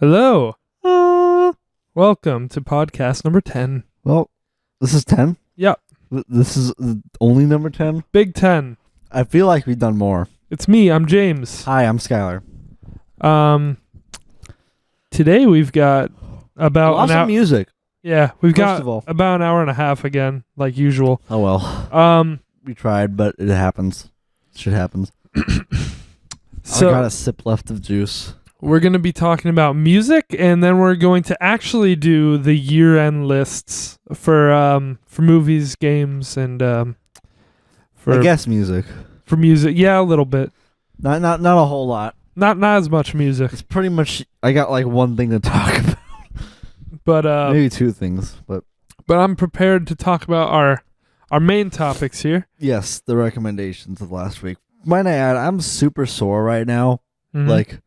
Hello. Welcome to podcast number 10. Well, this is 10? Yep. This is only number 10? Big 10. I feel like we've done more. It's me. I'm James. Hi, I'm Skylar. Today we've got about Lots of music. Yeah, we've First got of all. about an hour and a half again, like usual. Oh well. We tried, but it happens. Shit happens. So I got a sip left of juice. we're going to be talking about music, and then we're going to actually do the year-end lists for movies, games, and I guess music. for music. Yeah, a little bit. Not a whole lot. Not as much music, It's pretty much. I got like one thing to talk about. but Maybe two things, but I'm prepared to talk about our main topics here. yes, the recommendations of last week. Might I add, I'm super sore right now. Mhm. Like,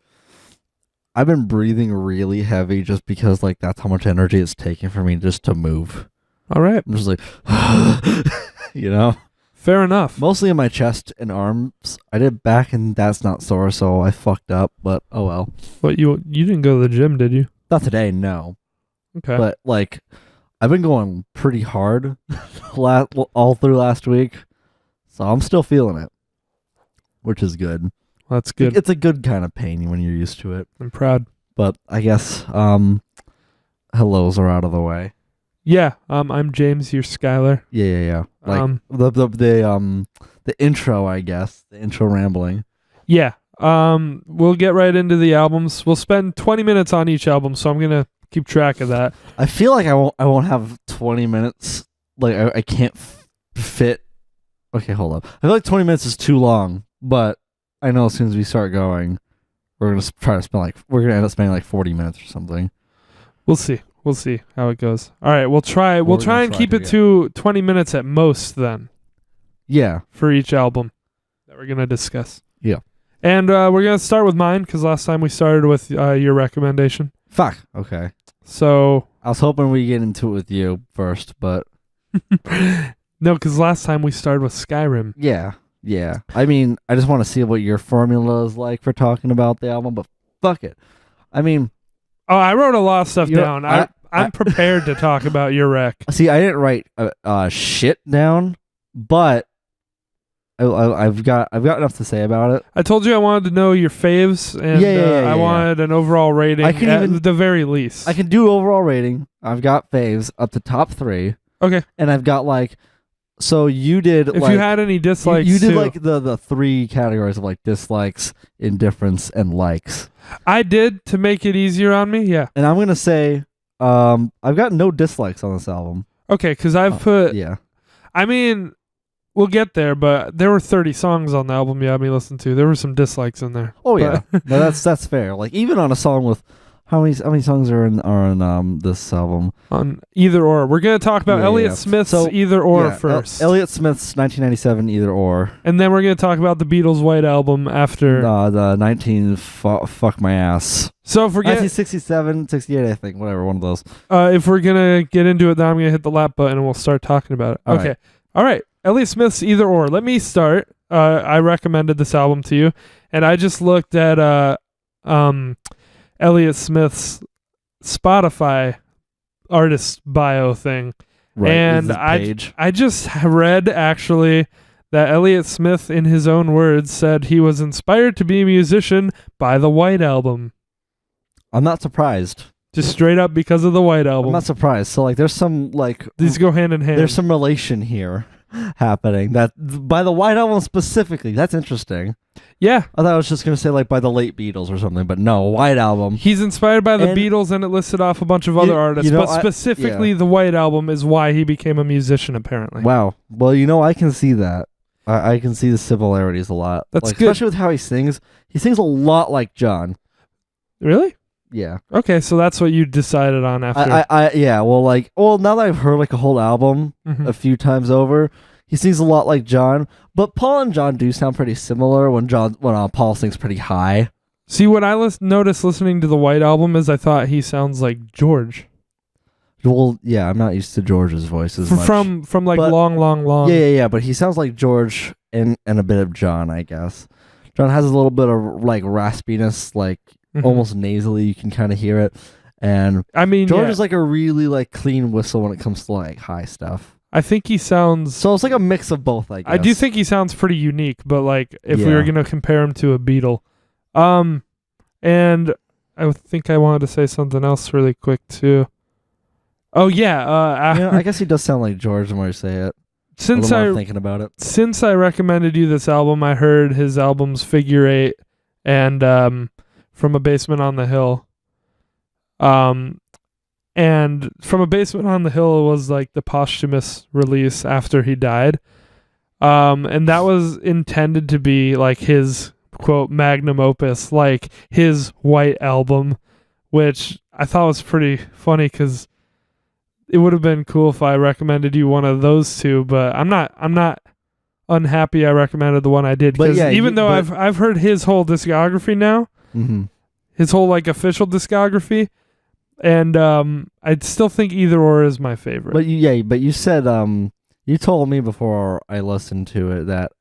I've been breathing really heavy just because, like, that's how much energy it's taking for me just to move. All right, I'm just like, you know? fair enough. Mostly in my chest and arms. I did back and that's not sore, so I fucked up, but oh well. But you didn't go to the gym, did you? Not today, no. Okay. But, like, I've been going pretty hard all through last week, so I'm still feeling it, which is good. That's good. It's a good kind of pain when you're used to it. I'm proud. But I guess hellos are out of the way. Yeah. I'm James. You're Skylar. Yeah. Like the intro, I guess. The intro rambling. Yeah. We'll get right into the albums. We'll spend 20 minutes on each album, so I'm gonna keep track of that. I feel like I won't have 20 minutes. Like I can't fit. Okay, hold up. I feel like 20 minutes is too long, but I know as soon as we start going, we're gonna end up spending like 40 minutes or something. We'll see. We'll see how it goes. All right. We'll try. We'll try and keep it to 20 minutes at most then Yeah. for each album that we're gonna discuss. Yeah. And we're gonna start with mine because last time we started with your recommendation. Fuck. Okay. So I was hoping we get into it with you first, but no, because last time we started with Skyrim. yeah. I mean, I just want to see what your formula is like for talking about the album, but fuck it. I mean, Oh, I wrote a lot of stuff You know, down. I'm prepared to talk about your rec. see, I didn't write shit down, but I've got enough to say about it. I told you I wanted to know your faves, and I wanted an overall rating at the very least. I can do overall rating. I've got faves up to top 3. Okay. And I've got like, so you did. If you had any dislikes, you did too. like the 3 categories of like dislikes, indifference, and likes. I did to make it easier on me. Yeah. And I'm gonna say, I've got no dislikes on this album. Okay, because I've put. Yeah. I mean, we'll get there, but there were 30 songs on the album you had me listen to. There were some dislikes in there. Oh yeah, no, that's fair. Like even on a song with how many songs are in this album? On Either Or, we're gonna talk about Elliott Smith's Either Or first. Elliott Smith's 1997 Either Or, and then we're gonna talk about the Beatles' White Album after the 19 fuck my ass. So if we're 1967, 68, I think, whatever, one of those. If we're gonna get into it, then I'm gonna hit the lap button and we'll start talking about it. Okay, all right. Elliott Smith's Either Or. Let me start. I recommended this album to you, and I just looked at Elliott Smith's Spotify artist bio thing, Right, and I just read actually that Elliott Smith, in his own words, said he was inspired to be a musician by the White Album. I'm not surprised. Just straight up because of the White Album. I'm not surprised. So like, there's some like these go hand in hand. There's some relation here happening that by the White Album specifically. That's interesting. Yeah. I thought I was just going to say like by the late Beatles or something, but no, White Album. He's inspired by the Beatles, and it listed off a bunch of other artists, but specifically the White Album is why he became a musician, apparently. Wow. Well, I can see that. I can see the similarities a lot. That's good. Especially with how he sings. He sings a lot like John. Really? Yeah. Okay, so that's what you decided on after. Now that I've heard like a whole album a few times over, he sings a lot like John, but Paul and John do sound pretty similar when Paul sings pretty high. See, what I noticed listening to the White Album is I thought he sounds like George. Well, yeah, I'm not used to George's voice as much. From like long. Yeah, but he sounds like George and a bit of John, I guess. John has a little bit of like raspiness, like almost nasally. You can kind of hear it. And I mean, George is like a really like clean whistle when it comes to like high stuff. I think he sounds. So it's like a mix of both, I guess. I do think he sounds pretty unique, but like if we Yeah. were gonna compare him to a Beatle, and I think I wanted to say something else really quick too. Oh yeah, Yeah, I guess he does sound like George the more you say it. since I'm thinking about it. Since I recommended you this album, I heard his albums Figure Eight and From a Basement on the Hill. And From a Basement on the Hill was like the posthumous release after he died. And that was intended to be like his quote magnum opus, like his white album, which I thought was pretty funny because it would have been cool if I recommended you one of those two, but I'm not unhappy I recommended the one I did, because I've heard his whole discography now, his whole like official discography, and I'd still think Either Or is my favorite. But you said you told me before I listened to it that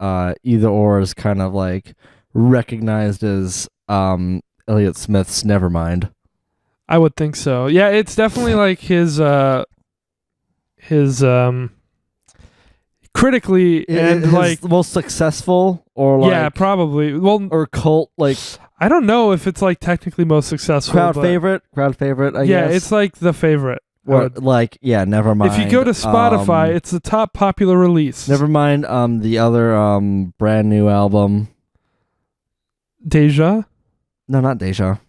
Either Or is kind of like recognized as Elliott Smith's Nevermind. I would think so. Yeah, it's definitely like his critically and his like most successful, or like, yeah, probably. Well, or cult, like I don't know if it's like technically most successful. crowd favorite. I guess. Yeah, it's like the favorite. Or like Nevermind. If you go to Spotify, it's the top popular release. Nevermind. The other brand new album. Deja. No, not Deja.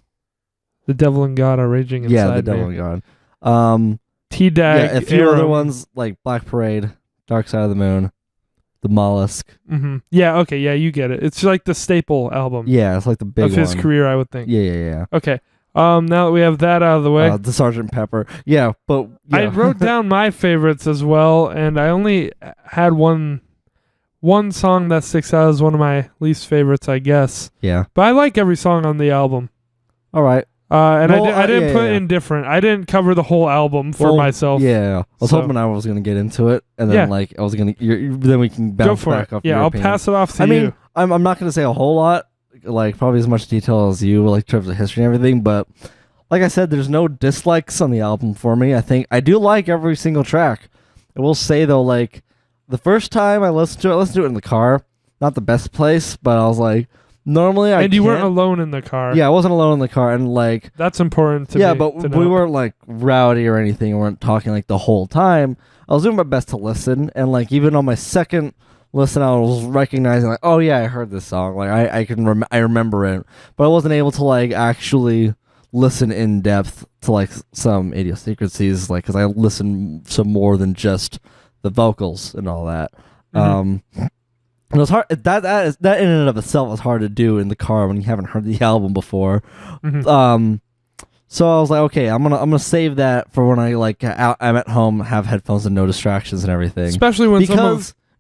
The Devil and God Are Raging Inside. Yeah, The Devil and God. T-Dag. Yeah, a few other ones like Black Parade, Dark Side of the Moon, The Mollusk. Yeah, okay, yeah, you get it. It's like the staple album. Yeah, it's like the big of his career, I would think. Yeah. Okay. Now that we have that out of the way, the Sgt. Pepper. Yeah, but I wrote down my favorites as well, and I only had one song that sticks out as one of my least favorites, I guess. Yeah. But I like every song on the album. All right. And I didn't put indifferent. I didn't cover the whole album for myself. Yeah, I was hoping I was gonna get into it, and then I was gonna. Then we can bounce back off. Yeah, I'll pass it off to you. I mean, I'm not gonna say a whole lot, like probably as much detail as you, like in terms of history and everything. But like I said, there's no dislikes on the album for me. I think I do like every single track. I will say though, like the first time I listened to it in the car. Not the best place, but I was like. Normally, and you weren't alone in the car. Yeah, I wasn't alone in the car, and like that's important to me. Yeah, but we weren't like rowdy or anything. We weren't talking like the whole time. I was doing my best to listen, and like even on my second listen, I was recognizing like, oh yeah, I heard this song. Like I remember it, but I wasn't able to like actually listen in depth to like some idiosyncrasies, like because I listen to more than just the vocals and all that. It was hard. That in and of itself is hard to do in the car when you haven't heard the album before. So I was like, okay, I'm gonna save that for when I like I'm at home, have headphones and no distractions and everything. Especially when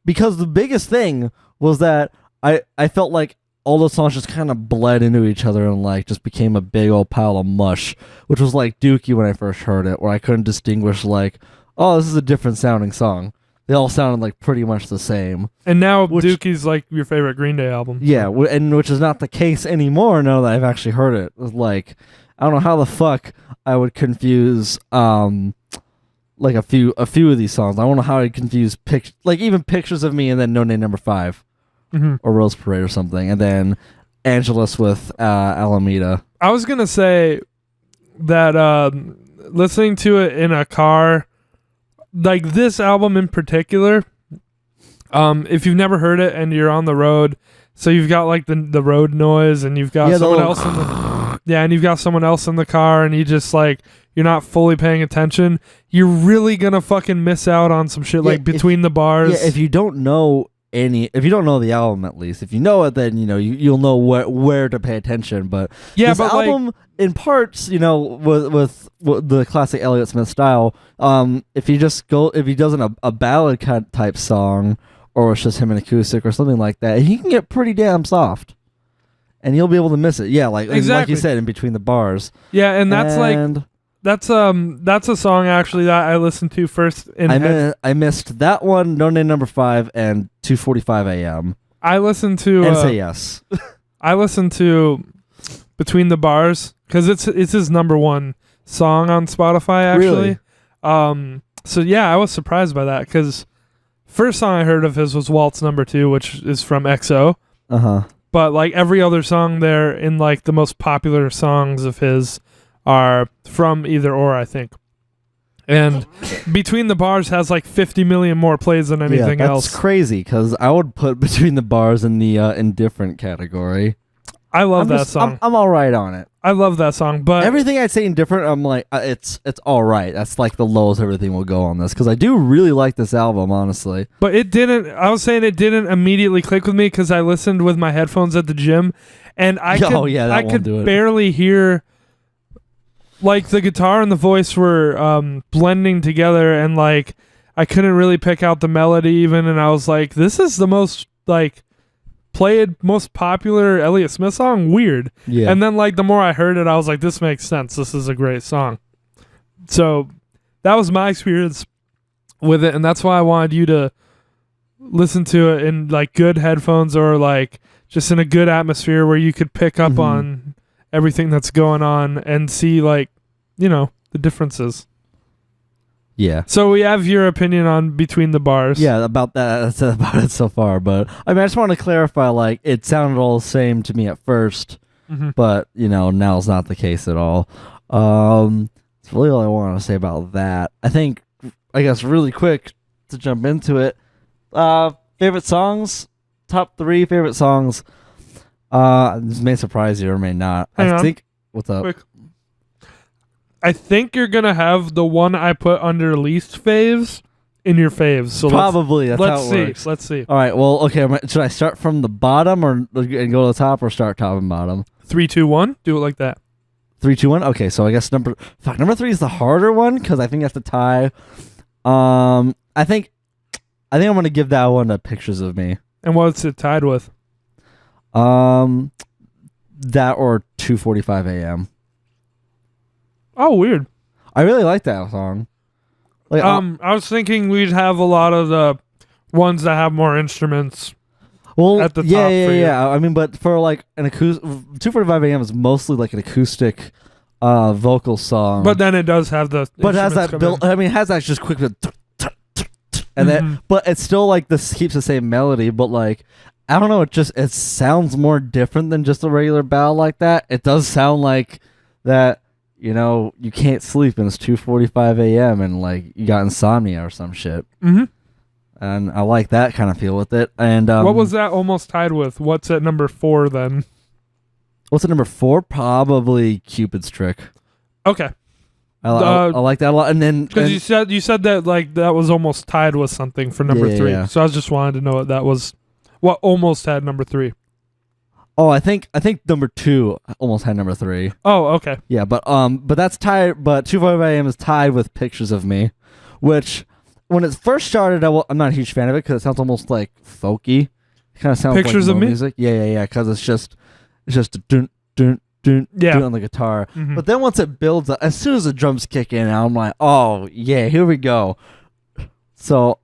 because the biggest thing was that I felt like all those songs just kind of bled into each other and like just became a big old pile of mush, which was like Dookie when I first heard it, where I couldn't distinguish like, oh, this is a different sounding song. They all sounded like pretty much the same. And now Dookie's like your favorite Green Day album. Yeah, and which is not the case anymore now that I've actually heard it. Like, I don't know how the fuck I would confuse like a few of these songs. I don't know how I'd confuse even Pictures of Me and then No Name Number 5 or Rose Parade or something, and then Angelus with Alameda. I was gonna say that listening to it in a car. Like this album in particular, if you've never heard it and you're on the road, so you've got like the road noise and you've got someone else in the and you've got someone else in the car and you just like you're not fully paying attention, you're really gonna fucking miss out on some shit like between the bars. Yeah, if you don't know the album, at least if you know it, then you'll know where to pay attention. But this album, like, in parts, with the classic Elliott Smith style, if he does a ballad kind of type song, or it's just him in acoustic or something like that, he can get pretty damn soft, and you'll be able to miss it. Yeah, like you said, in between the bars. Yeah, and that's a song actually that I listened to first. I missed that one, No Name Number 5, and 2:45 a.m. I listened to Say Yes. I listened to Between the Bars, because it's his number one song on Spotify actually. Really? So yeah, I was surprised by that because first song I heard of his was Waltz Number 2, which is from XO. But like every other song there in like the most popular songs of his are from Either Or, I think. And Between the Bars has like 50 million more plays than anything else. That's crazy because I would put Between the Bars in the indifferent category. I love that song. I'm all right on it. I love that song, but everything I'd say indifferent, I'm like, it's all right. That's like the lowest everything will go on this because I do really like this album, honestly. But it didn't. I was saying it didn't immediately click with me because I listened with my headphones at the gym, and I could barely hear. Like the guitar and the voice were blending together, and like I couldn't really pick out the melody even, and I was like, "This is the most like played, most popular Elliott Smith song." Weird. Yeah. And then like the more I heard it, I was like, "This makes sense. This is a great song." So that was my experience with it, and that's why I wanted you to listen to it in like good headphones or like just in a good atmosphere where you could pick up on everything that's going on and see like, you know, the differences. Yeah. So we have your opinion on Between the Bars. Yeah, about that. That's about it so far. But I mean, I just want to clarify, like, it sounded all the same to me at first, but, you know, now it's not the case at all. That's really all I want to say about that. I guess really quick to jump into it. Favorite songs? Top 3 favorite songs. This may surprise you or may not. What's up? Quick. I think you're gonna have the one I put under least faves in your faves. So probably that's how it works. Let's see. All right. Well, okay. Should I start from the bottom and go to the top, or start top and bottom? 3, 2, 1. Do it like that. 3, 2, 1. Okay. So I guess number 3 is the harder one because I think that's the tie. I think I'm gonna give that one to Pictures of Me. And what's it tied with? That or 2:45 a.m. Oh, weird. I really like that song. Like, I was thinking we'd have a lot of the ones that have more instruments. Well, at the top. Yeah. I mean, but for like an acoustic, 2:45 a.m. is mostly like an acoustic, vocal song. But then it does have the. But it has that build. I mean, it has that just quick. And then, but it's still like this keeps the same melody, but like. I don't know, it sounds more different than just a regular ballad like that. It does sound like that, you know, you can't sleep and it's 2:45 a.m. and like you got insomnia or some shit. And I like that kind of feel with it. And what was that almost tied with? What's at number 4 then? What's at number 4? Probably Cupid's Trick. Okay. I like that a lot. And then because you said that like that was almost tied with something for number 3. Yeah. So I just wanted to know what that was. What almost had number 3? Oh, I think number 2 almost had number 3. Oh, okay. Yeah, but that's tied. But 2:45 a.m. is tied with Pictures of Me, which when it first started, I'm not a huge fan of it because it sounds almost like folky. It kind of sounds Pictures like of Me music. Yeah. Because it's just a dun dun dun dun on the guitar. But then once it builds up, as soon as the drums kick in, I'm like, oh yeah, here we go. So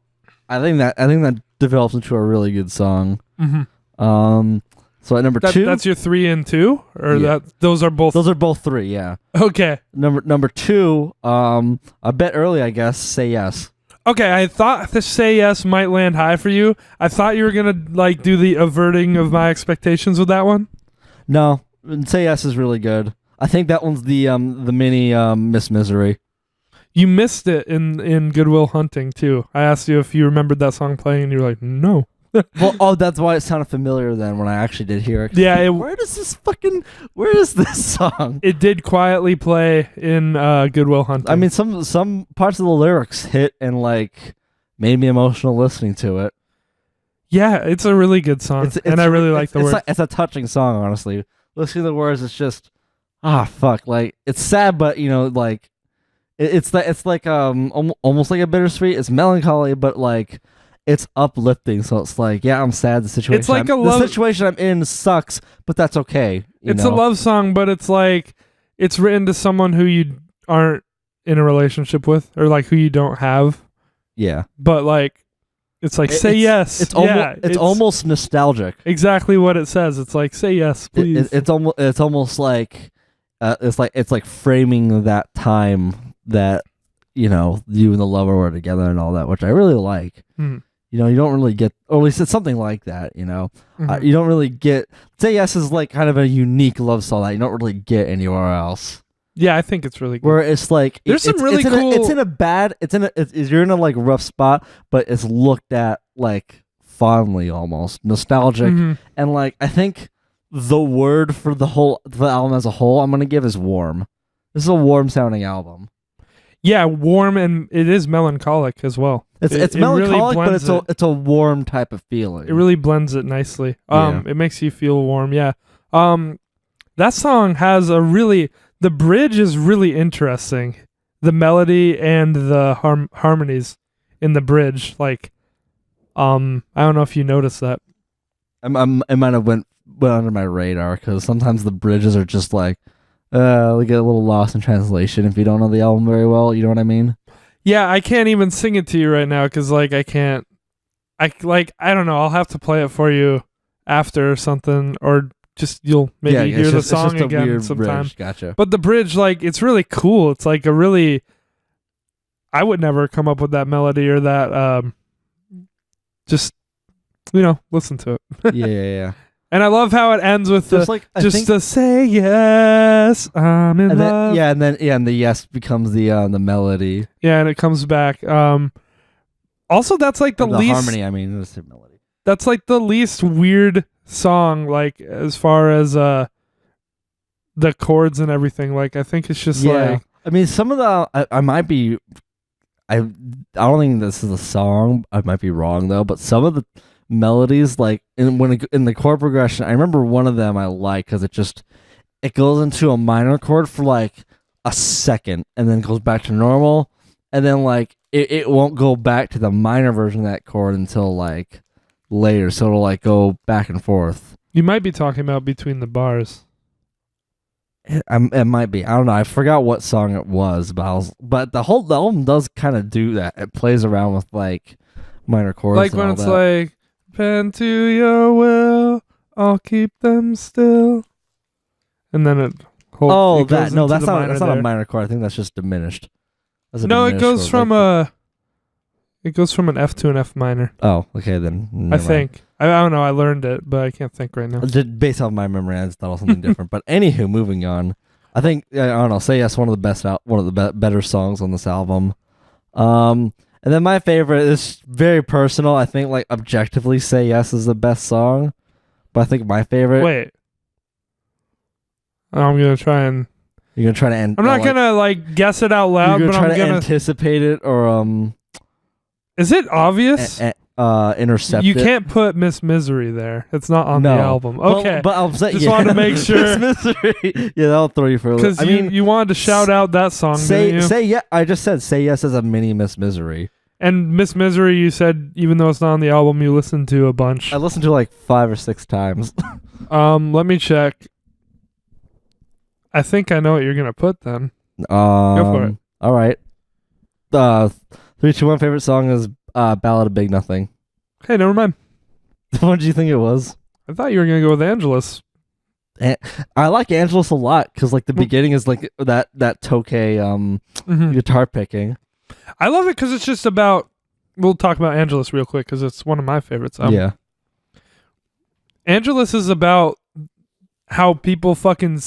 I think that develops into a really good song. So at number 2, that's your 3 and 2, or those are both. Those are both 3. Yeah. Okay. Number 2. A bit early, I guess. Say Yes. Okay, I thought the Say Yes might land high for you. I thought you were gonna like do the averting of my expectations with that one. No, Say Yes is really good. I think that one's the mini Miss Misery. You missed it in Good Will Hunting too. I asked you if you remembered that song playing, and you were like, no. Well, that's why it sounded familiar then when I actually did hear it. Yeah. Where is this song? It did quietly play in Good Will Hunting. I mean, some parts of the lyrics hit and like made me emotional listening to it. Yeah, it's a really good song, and I really like the words. It's a touching song, honestly. Listening to the words, it's just fuck. Like it's sad, but you know, like it's like almost like a bittersweet. It's melancholy, but like. It's uplifting, so it's like, yeah, I'm sad. The situation, it's like the situation I'm in sucks, but that's okay. It's a love song, but it's like it's written to someone who you aren't in a relationship with, or like who you don't have. Yeah, but like It's like say yes. It's almost nostalgic. Exactly what it says. It's like say yes, please. It's almost like it's like framing that time that you and the lover were together and all that, which I really like. Mm. You don't really get, or at least it's something like that. You Mm-hmm. You don't really get. Say Yes is like kind of a unique love song that you don't really get anywhere else. Yeah, I think it's really good. Where it's like there's some really cool. You're in a like rough spot, but it's looked at like fondly, almost nostalgic, and like I think the word for the album as a whole I'm gonna give is warm. This is a warm sounding album. Yeah, warm, and it is melancholic as well. It's melancholic, really, but it's a warm type of feeling. It really blends it nicely. It makes you feel warm. Yeah. That song has the bridge is really interesting. The melody and the harmonies in the bridge, like, I don't know if you noticed that. It might have went under my radar because sometimes the bridges are just like, they get a little lost in translation if you don't know the album very well. You know what I mean? Yeah, I can't even sing it to you right now because like I can't. I don't know. I'll have to play it for you after or something, or just you'll maybe hear the song again sometime. Bridge. Gotcha. But the bridge, like, it's really cool. It's like I would never come up with that melody or that. Just listen to it. Yeah. And I love how it ends with to say yes, I'm in love. And the yes becomes the melody. Yeah, and it comes back. Also, that's like the least harmony. I mean, it's the melody. That's like the least weird song, like as far as the chords and everything. Like, I think it's just like. I mean, some of the I might be. I don't think this is a song. I might be wrong though, but some of the melodies, like in the chord progression, I remember one of them I like because it goes into a minor chord for like a second and then goes back to normal, and then like it won't go back to the minor version of that chord until like later, so it'll like go back and forth. You might be talking about Between the Bars. It might be. I don't know. I forgot what song it was, but the album does kind of do that. It plays around with like minor chords, like when it's like bend to your will, I'll keep them still, and then it. That's not a minor chord. I think that's just diminished. It goes from an F to an F minor. Oh, okay then. I think. I don't know. I learned it, but I can't think right now. Based off my memory, I just thought it was something different. But anywho, moving on. I think I don't know. Say Yes, one of the better songs on this album. And then my favorite is very personal. I think like objectively, Say Yes is the best song. But I think my favorite. Wait. I'm gonna try and. You're gonna try to end. I'm not gonna like guess it out loud, but I'm gonna anticipate it or Is it obvious? Intercept. You can't put Miss Misery there. It's not on the album. Okay, but I'll say, just wanted to make sure. Miss Misery. Yeah, that'll throw you for a loop. Because you wanted to shout out that song. Say yeah. I just said Say Yes as a mini Miss Misery. And Miss Misery, you said even though it's not on the album, you listened to a bunch. I listened to like 5 or 6 times. Let me check. I think I know what you're gonna put then. Go for it. All right. 3, 2, 1 favorite song is Ballad of Big Nothing. Hey, never mind. What did you think it was? I thought you were gonna go with Angelus. I like Angelus a lot because like the beginning is like that Tokay guitar picking. I love it because it's just about. We'll talk about Angelus real quick because it's one of my favorites. Yeah. Angelus is about how people fucking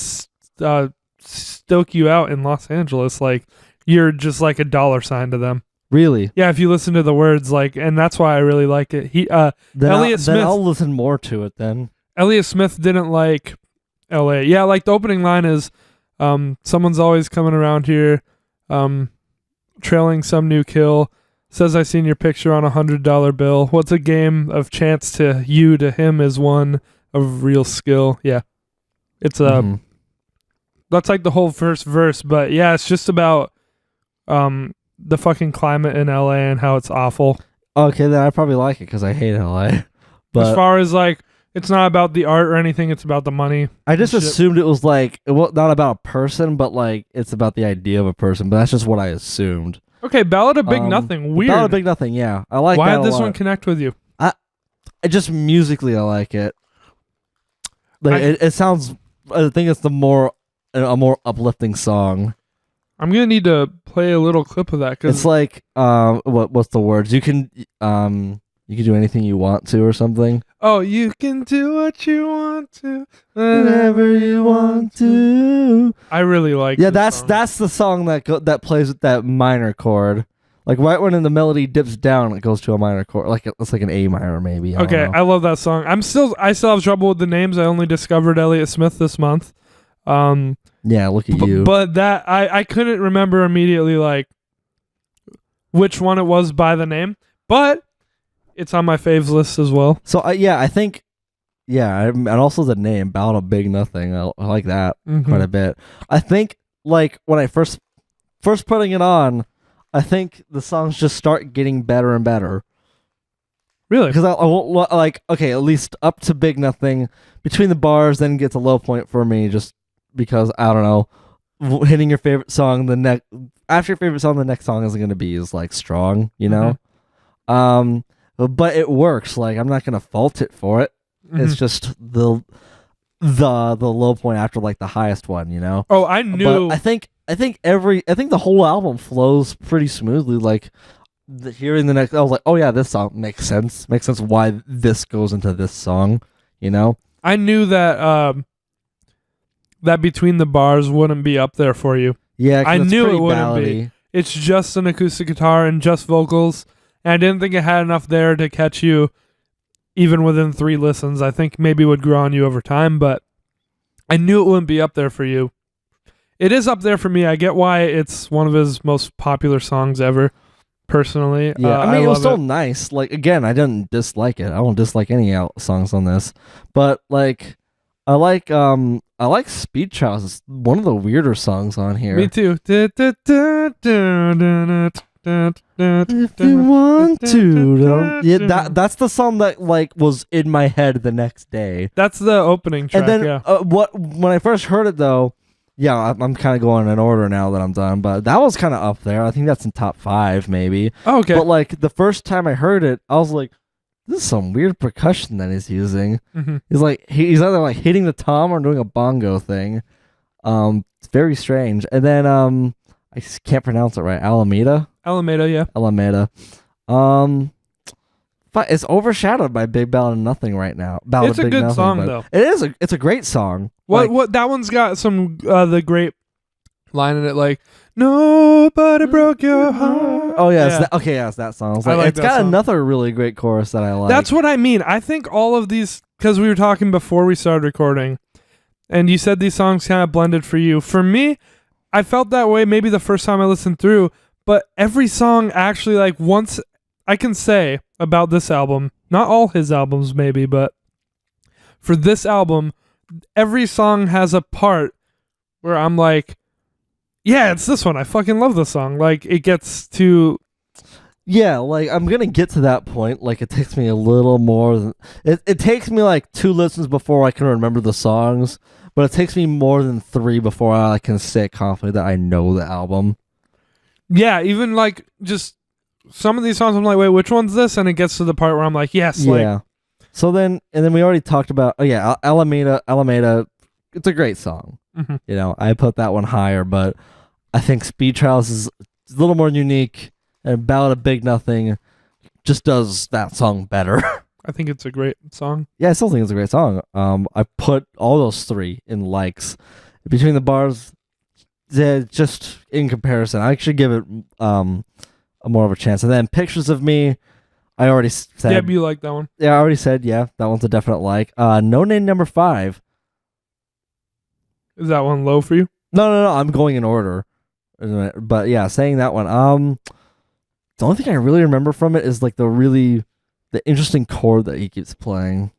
stoke you out in Los Angeles. Like you're just like a dollar sign to them. Really? Yeah, if you listen to the words, like, and that's why I really like it. Elliott Smith. Then I'll listen more to it then. Elliott Smith didn't like L.A. Yeah, like the opening line is, someone's always coming around here, trailing some new kill. Says I seen your picture on $100 bill. What's a game of chance to you? To him is one of real skill. Yeah, it's that's like the whole first verse. But yeah, it's just about the fucking climate in LA and how it's awful. Okay, then I probably like it because I hate LA. But as far as like, it's not about the art or anything. It's about the money. I just assumed it was like, well, not about a person, but like it's about the idea of a person. But that's just what I assumed. Okay, Ballad of Big Nothing. Weird. Ballad of Big Nothing. Yeah, I like. Why that did this a lot. one connect with you? I just musically I like it. Like it sounds. I think it's a more uplifting song. I'm gonna need to play a little clip of that because It's like what's the words? You can do anything you want to or something. Oh, you can do what you want to, whenever you want to. I really like. Yeah, this song. that's the song that plays with that minor chord. Like right when the melody dips down, it goes to a minor chord. Like it's like an A minor maybe. Okay, I love that song. I still have trouble with the names. I only discovered Elliott Smith this month. Yeah, look at you. But that I couldn't remember immediately like which one it was by the name, but it's on my faves list as well. So I think and also the name Ballad of Big Nothing. I like that quite a bit. I think like when I first putting it on, I think the songs just start getting better and better. Really? Because I won't like okay, at least up to Big Nothing. Between the bars, then gets a low point for me, just because I don't know, hitting your favorite song after your favorite song, the next song isn't going to be as like strong, you know. But it works. Like I'm not going to fault it for it. It's just the low point after like the highest one, you know. Oh, I knew. But I think the whole album flows pretty smoothly. Like hearing the next, I was like, oh yeah, this song makes sense. Makes sense why this goes into this song, you know. I knew that that Between the Bars wouldn't be up there for you. Yeah, I knew it wouldn't ballady. be. It's just an acoustic guitar and just vocals, and I didn't think it had enough there to catch you even within 3 listens. I think maybe it would grow on you over time, but I knew it wouldn't be up there for you. It is up there for me. I get why it's one of his most popular songs ever, personally. Yeah, I mean, it was still nice. Like, again, I didn't dislike it. I don't dislike any songs on this. But, like, I like Speed Trials. It's one of the weirder songs on here. Me too. If you want to, yeah, that's the song that like was in my head the next day. That's the opening track. And then when I first heard it though, yeah, I'm kind of going in order now that I'm done, but that was kind of up there. I think that's in top 5 maybe. Oh, okay. But like the first time I heard it, I was like, this is some weird percussion that he's using. He's like he's either like hitting the tom or doing a bongo thing. It's very strange. And then I just can't pronounce it right. Alameda, yeah. Alameda. But it's overshadowed by Big Ballad of Nothing right now. It's a good song though. It's a great song. What that one's got some the great line in it like nobody broke your heart. Oh yeah, it's that song. It's got another really great chorus that I like. That's what I mean. I think all of these, because we were talking before we started recording, and you said these songs kind of blended for you. For me, I felt that way maybe the first time I listened through, but every song actually, like, once I can say about this album, not all his albums maybe, but for this album, every song has a part where I'm like, yeah, it's this one. I fucking love this song. Like, it gets to... Yeah, like, I'm going to get to that point. Like, it takes me a little more than... It takes me, like, 2 listens before I can remember the songs, but it takes me more than 3 before I can say confidently that I know the album. Yeah, even, like, just some of these songs, I'm like, wait, which one's this? And it gets to the part where I'm like, yes. Yeah. Like, so then, and then we already talked about, Alameda, it's a great song. You know, I put that one higher, but I think Speed Trials is a little more unique, and Ballad of Big Nothing just does that song better. I think it's a great song. Yeah, I still think it's a great song. I put all those 3 in likes. Between the Bars, just in comparison, I actually give it a more of a chance. And then Pictures of Me, I already said. Yeah, you like that one. Yeah, I already said, that one's a definite like. No Name number 5. Is that one low for you? No, I'm going in order. But yeah, saying that one. The only thing I really remember from it is like the interesting chord that he keeps playing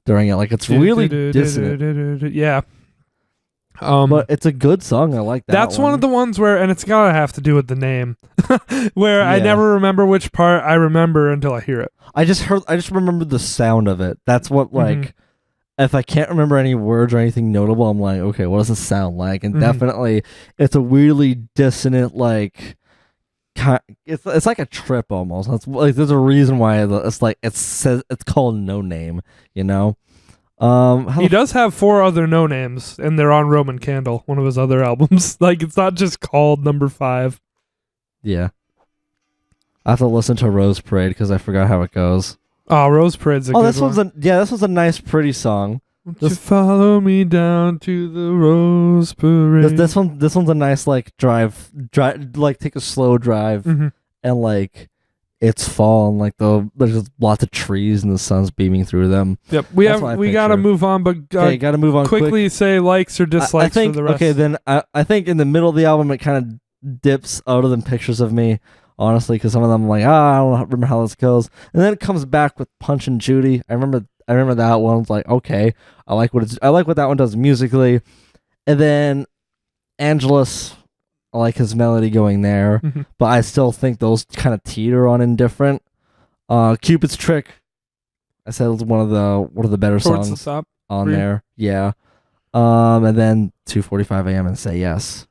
during it. Like it's really dissonant. Yeah. But it's a good song. I like that. That's one of the ones where, and it's gotta have to do with the name, where I never remember which part I remember until I hear it. I just remember the sound of it. That's what like. If I can't remember any words or anything notable, I'm like, okay, what does it sound like? And definitely, it's a weirdly dissonant, like, it's like a trip almost. That's like there's a reason why it's like it's called No Name. You know. He does have 4 other no names, and they're on Roman Candle, one of his other albums. Like it's not just called number 5. Yeah. I have to listen to Rose Parade because I forgot how it goes. Oh, Rose Parade's a good this one. this was a nice, pretty song. Won't you follow me down to the Rose Parade? This one's a nice like drive, like take a slow drive, Mhm. and like it's fall and like there's just lots of trees and the sun's beaming through them. Yep, we gotta move on, but okay, gotta move on quickly. Say likes or dislikes I think, for the rest. Okay, then I think in the middle of the album it kind of dips out of them pictures of me. Honestly, because some of them I'm like, I don't remember how this goes, and then it comes back with Punch and Judy. I remember that one. It's like, okay, I like what that one does musically, and then Angelus, I like his melody going there, but I still think those kind of teeter on indifferent. Cupid's Trick, I said, was one of the better songs on there. Yeah, and then 2:45 a.m. and Say Yes.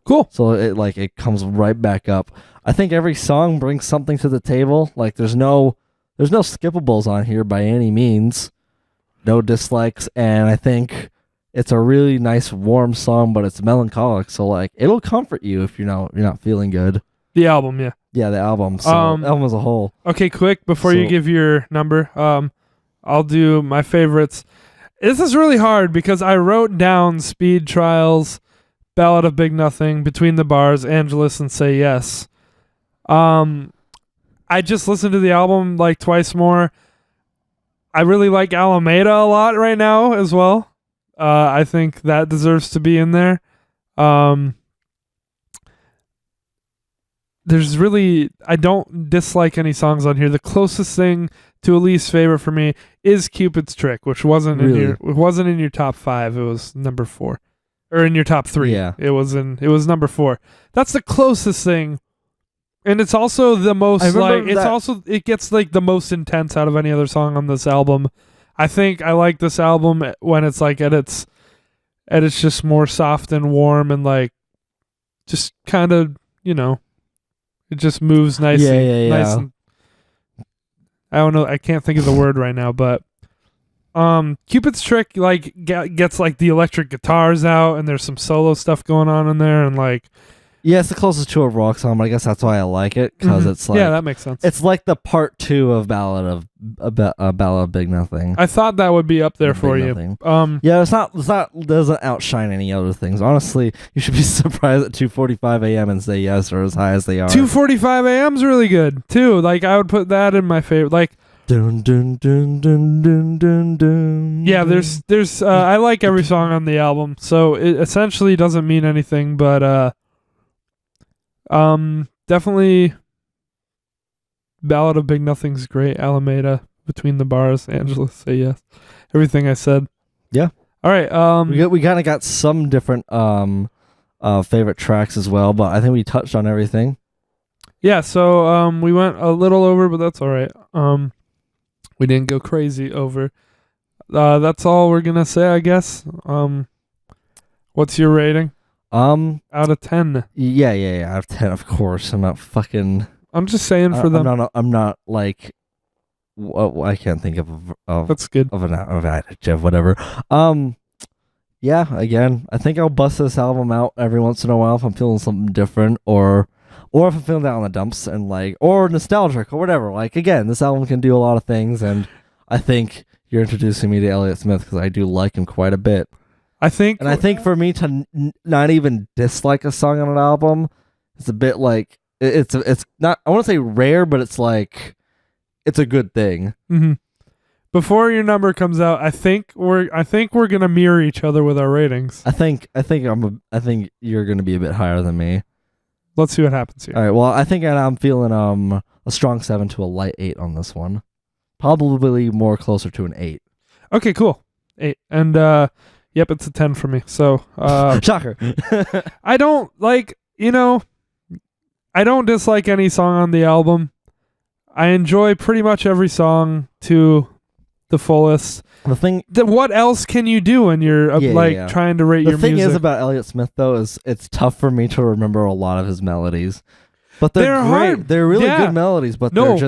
Cool. So it comes right back up. I think every song brings something to the table. Like there's no skippables on here by any means. No dislikes, and I think it's a really nice warm song, but it's melancholic, so like it'll comfort you if you're not feeling good. The album, yeah. Yeah, the album. So album as a whole. Okay, quick before you give your number, I'll do my favorites. This is really hard because I wrote down Speed Trials, Ballad of Big Nothing, Between the Bars, Angelus, and Say Yes. I just listened to the album like twice more. I really like Alameda a lot right now as well. I think that deserves to be in there. I don't dislike any songs on here. The closest thing to a least favorite for me is Cupid's Trick, which wasn't in your top 5. It was number 4. Or in your top 3. Yeah. It was number 4. That's the closest thing. And it's also the most it gets like the most intense out of any other song on this album. I think I like this album when it's like at its just more soft and warm and like just kind of, it just moves nicely. Nice and, I don't know, I can't think of the word right now, but Cupid's Trick like gets like the electric guitars out and there's some solo stuff going on in there and like yeah, it's the closest to a rock song, but I guess that's why I like it because it's like that makes sense. It's like the part 2 of Ballad of Big Nothing. I thought that would be up there for you. Yeah, it's not doesn't outshine any other things. Honestly, you should be surprised at 2:45 a.m. and Say Yes are as high as they are. 2:45 a.m. is really good too. Like I would put that in my favorite. Like dun dun dun dun dun dun dun. Yeah, there's I like every song on the album, so it essentially doesn't mean anything, but definitely Ballad of Big Nothing's great. Alameda, Between the Bars, Angelus, Say Yes. Everything I said. Yeah. All right. We kind of got some different favorite tracks as well, but I think we touched on everything. Yeah, so we went a little over, but that's all right. We didn't go crazy over. That's all we're gonna say, I guess. What's your rating? Out of 10. Yeah. Out of 10, of course. I'm not fucking. I'm just saying for them. I'm not like. I can't think of that's good of an adjective, whatever. Yeah. Again, I think I'll bust this album out every once in a while if I'm feeling something different, or if I'm feeling down in the dumps and like, or nostalgic or whatever. Like again, this album can do a lot of things, and I think you're introducing me to Elliott Smith because I do like him quite a bit. I think for me to not even dislike a song on an album, it's a bit like it's not. I want to say rare, but it's like it's a good thing. Mm-hmm. Before your number comes out, I think we're gonna mirror each other with our ratings. I think you're gonna be a bit higher than me. Let's see what happens here. All right. Well, I think I'm feeling a strong 7 to a light 8 on this one. Probably more closer to an 8. Okay, cool. 8 and yep, it's a 10 for me. So shocker. I don't I don't dislike any song on the album. I enjoy pretty much every song to the fullest. What else can you do when you're trying to rate your music? The thing is about Elliott Smith though is it's tough for me to remember a lot of his melodies. But they're great. hard. They're really Yeah. good melodies, but No,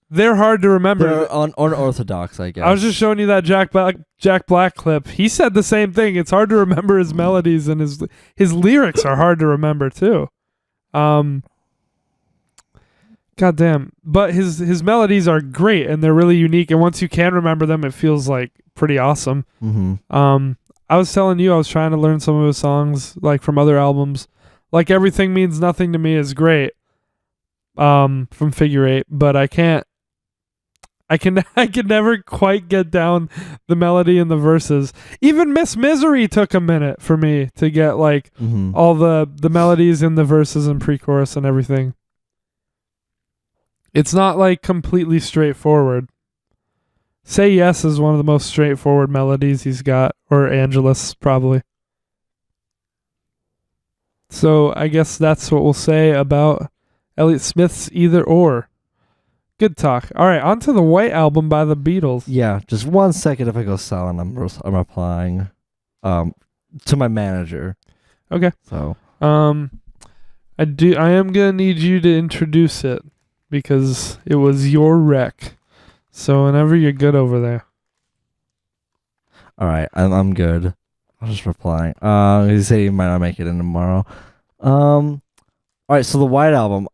they're hard to remember. they're unorthodox, I guess. I was just showing you that Jack Black clip. He said the same thing. It's hard to remember his melodies, and his lyrics are hard to remember too. Goddamn. But his melodies are great, and they're really unique. And once you can remember them, it feels like pretty awesome. Mm-hmm. I was telling you I was trying to learn some of his songs like from other albums. Like Everything Means Nothing to Me is great. From Figure Eight, but I can never quite get down the melody and the verses. Even Miss Misery took a minute for me to get like all the melodies in the verses and pre-chorus and everything. It's not like completely straightforward. Say Yes is one of the most straightforward melodies he's got, or Angelus probably. So I guess that's what we'll say about Elliott Smith's Either Or. Good talk. All right, on to the White Album by the Beatles. Yeah, just 1 second. If I go silent, I'm replying to my manager. Okay. So I am gonna need you to introduce it because it was your rec. So whenever you're good over there. all right, I'm good. I'll just reply. He said he might not make it in tomorrow. All right, so the White Album.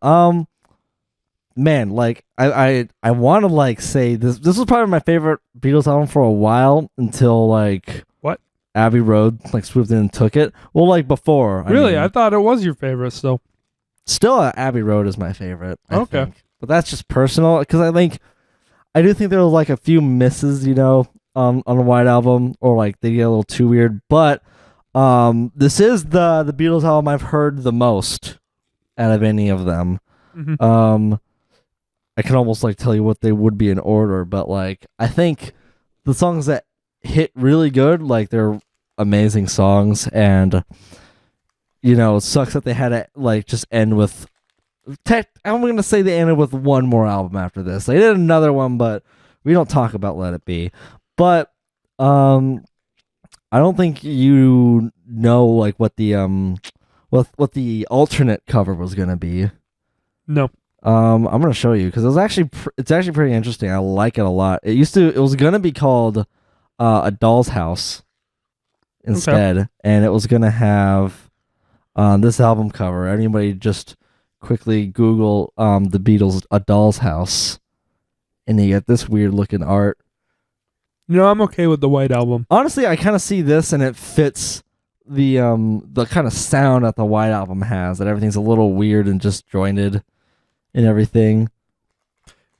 Man, like I want to like say this was probably my favorite Beatles album for a while until like What? Abbey Road like swooped in and took it. Well, like before. Really? I thought it was your favorite still. Still, Abbey Road is my favorite. I Okay. think. But that's just personal because I do think there were like a few misses, on the White Album, or like they get a little too weird. But this is the Beatles album I've heard the most out of any of them. Mm-hmm. I can almost like tell you what they would be in order, but like I think the songs that hit really good, like they're amazing songs, and it sucks that they had to like just end with. I'm gonna say they ended with one more album after this. They did another one, but we don't talk about Let It Be. But I don't think you know like what the what the alternate cover was gonna be. No. I'm gonna show you because it's actually pretty interesting. I like it a lot. It was gonna be called A Doll's House instead, and it was gonna have this album cover. Anybody just quickly Google the Beatles A Doll's House, and you get this weird looking art. I'm okay with the White Album. Honestly, I kind of see this, and it fits the kind of sound that the White Album has. That everything's a little weird and disjointed. And everything.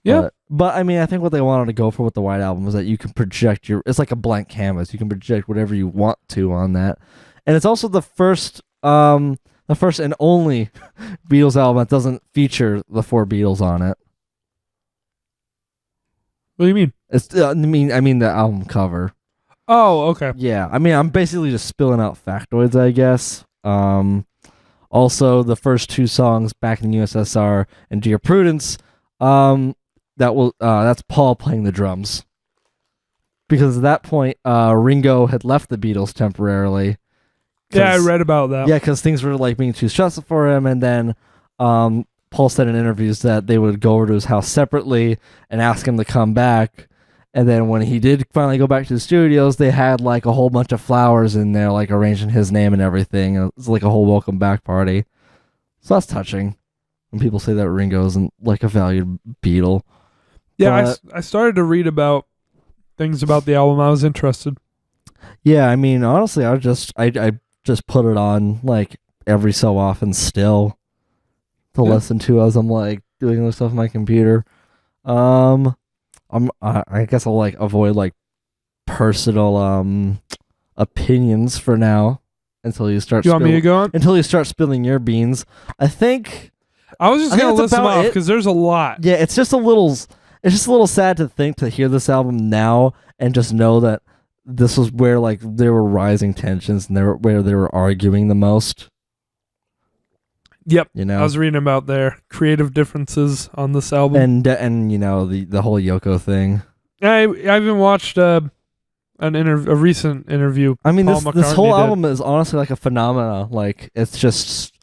Yeah. But I mean, I think what they wanted to go for with the White Album is that you can project it's like a blank canvas. You can project whatever you want to on that. And it's also the first and only Beatles album that doesn't feature the 4 Beatles on it. What do you mean? I mean the album cover. Oh, okay. Yeah. I mean, I'm basically just spilling out factoids, I guess. Also, the first 2 songs, Back in the USSR and Dear Prudence, that's Paul playing the drums. Because at that point, Ringo had left the Beatles temporarily. Yeah, I read about that. Yeah, because things were like being too stressful for him, and then Paul said in interviews that they would go over to his house separately and ask him to come back. And then when he did finally go back to the studios, they had like a whole bunch of flowers in there, like arranging his name and everything. And it was like a whole welcome back party. So that's touching. When people say that Ringo isn't like a valued Beatle. Yeah, I started to read about things about the album. I was interested. Yeah, I mean, honestly, I just put it on like every so often still to listen to as I'm like doing other stuff on my computer. I guess I'll like avoid like personal opinions for now until you start. You want me to go on? Until you start spilling your beans. I think I was just gonna list them off it. because there's a lot. Yeah, it's just a little sad to hear this album now and just know that this was where like there were rising tensions and where they were arguing the most. Yep. I was reading about their creative differences on this album. And the whole Yoko thing. I even watched a recent interview. I mean, Paul this whole McCartney album is honestly like a phenomena. Like it's just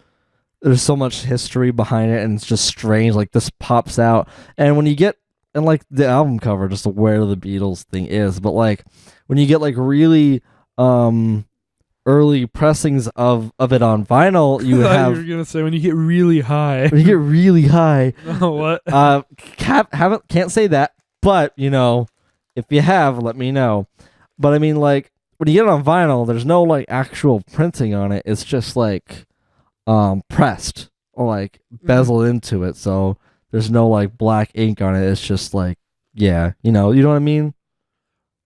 there's so much history behind it, and it's just strange. Like this pops out, and when you get and like the album cover, just where the Beatles thing is, but like when you get like really early pressings of it on vinyl, you I thought have you were gonna say when you get really high. when you get really high. Oh, what? Can't say that, but you know, if you have, let me know. But I mean, like when you get it on vinyl, there's no like actual printing on it. It's just like pressed or like bezeled into it, so there's no like black ink on it. It's just like you know what I mean.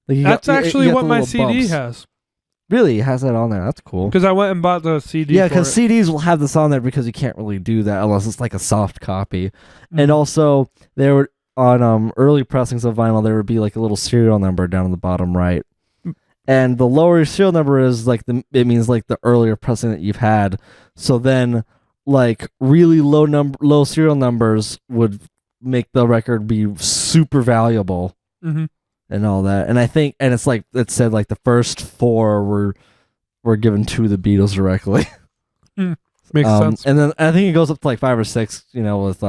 Like That's actually what my CD bumps. has. Really, it has that on there. That's cool. Because I went and bought the CD. Yeah, because CDs will have this on there because you can't really do that unless it's like a soft copy. And also, there were on early pressings of vinyl, there would be like a little serial number down on the bottom right. And the lower your serial number is, like it means like the earlier pressing that you've had. So then, like really low serial numbers would make the record be super valuable. Mm-hmm. And all that, and I think, and it's like it said, like the first 4 were given to the Beatles directly. Makes sense. And then I think it goes up to like 5 or 6, you know, with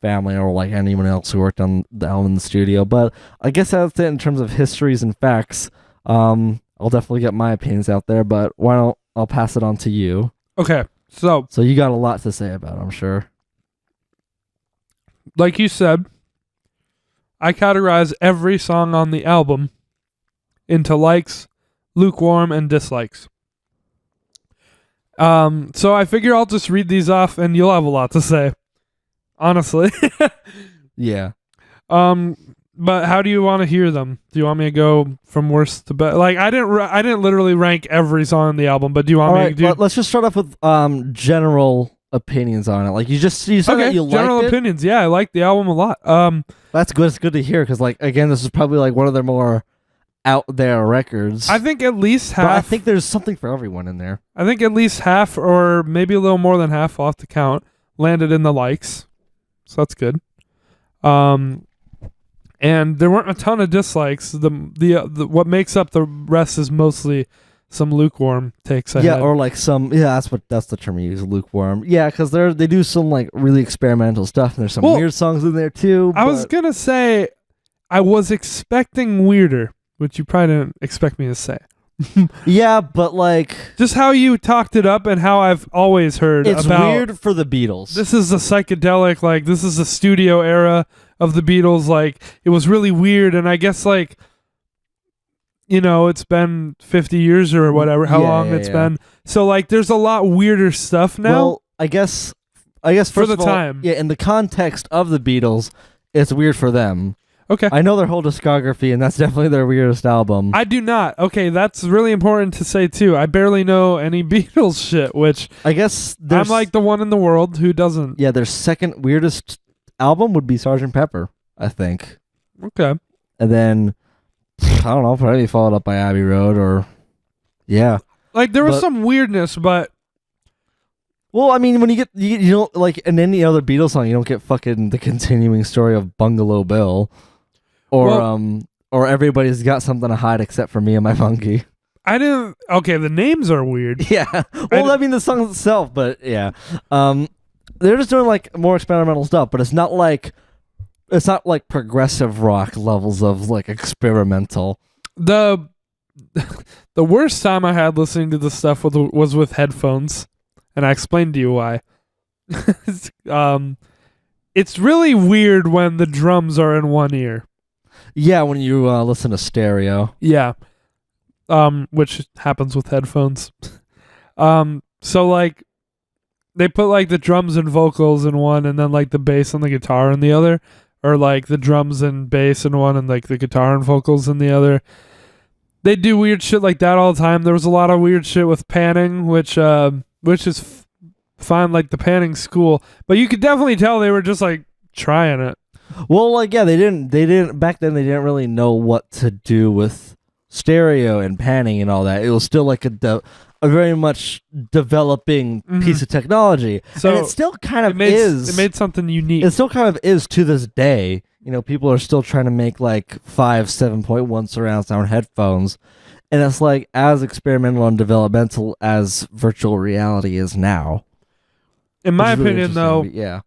family or like anyone else who worked on the album in the studio. But I guess that's it in terms of histories and facts. I'll definitely get my opinions out there, but why don't I'll pass it on to you? Okay, so you got a lot to say about it, I'm sure. Like you said, I categorize every song on the album into likes, lukewarm, and dislikes. So I figure I'll just read these off and you'll have a lot to say. Honestly. Yeah. But how do you want to hear them? Do you want me to go from worst to best? Like I didn't literally rank every song on the album, but do you want me to do? Let's just start off with general opinions on it. Like you said that you liked general it. opinions. Yeah, I like the album a lot. That's good. It's good to hear because, like, again, this is probably like one of their more out there records. I think at least half. But I think there's something for everyone in there. I think at least half, or maybe a little more than half, I'll have to count, landed in the likes. So that's good. And there weren't a ton of dislikes. The what makes up the rest is mostly some lukewarm takes. Or like some. Yeah, that's the term you use, lukewarm. Yeah, because they do some like really experimental stuff, and there's some weird songs in there too. I was gonna say, I was expecting weirder, which you probably didn't expect me to say. Yeah, but like just how you talked it up and how I've always heard it's about weird for the Beatles. This is the psychedelic, like this is the studio era of the Beatles. Like it was really weird, and I guess like, you know, it's been 50 years or whatever, how long it's been. So like there's a lot weirder stuff now. Well, I guess first for the of all, time. Yeah, in the context of the Beatles, it's weird for them. Okay. I know their whole discography, and that's definitely their weirdest album. I do not. Okay, that's really important to say too. I barely know any Beatles shit, which I guess I'm like the one in the world who doesn't. Yeah, their second weirdest album would be Sgt. Pepper, I think. Okay. And then I don't know, probably followed up by Abbey Road or like there was some weirdness, but well, I mean, when you don't like in any other Beatles song, you don't get fucking the continuing story of Bungalow Bill. Or everybody's got something to hide except for me and my monkey. I didn't. Okay, the names are weird. Yeah. Well, I mean the song itself, but yeah. They're just doing like more experimental stuff, but it's not like progressive rock levels of like experimental. The worst time I had listening to this stuff was with headphones, and I explained to you why. It's really weird when the drums are in one ear. Yeah, when you listen to stereo. Yeah. Which happens with headphones. So like they put like the drums and vocals in one and then like the bass and the guitar in the other, or like the drums and bass in one and like the guitar and vocals in the other. They do weird shit like that all the time. There was a lot of weird shit with panning, which is fine, like the panning school, but you could definitely tell they were just like trying it. Well, like they didn't back then. They didn't really know what to do with stereo and panning and all that. It was still like a very much developing piece of technology, so and it still kind of is. It made something unique. It still kind of is to this day. You know, people are still trying to make like 7.1 surround sound headphones, and it's like as experimental and developmental as virtual reality is now. In my Which is really opinion, though, interesting, yeah.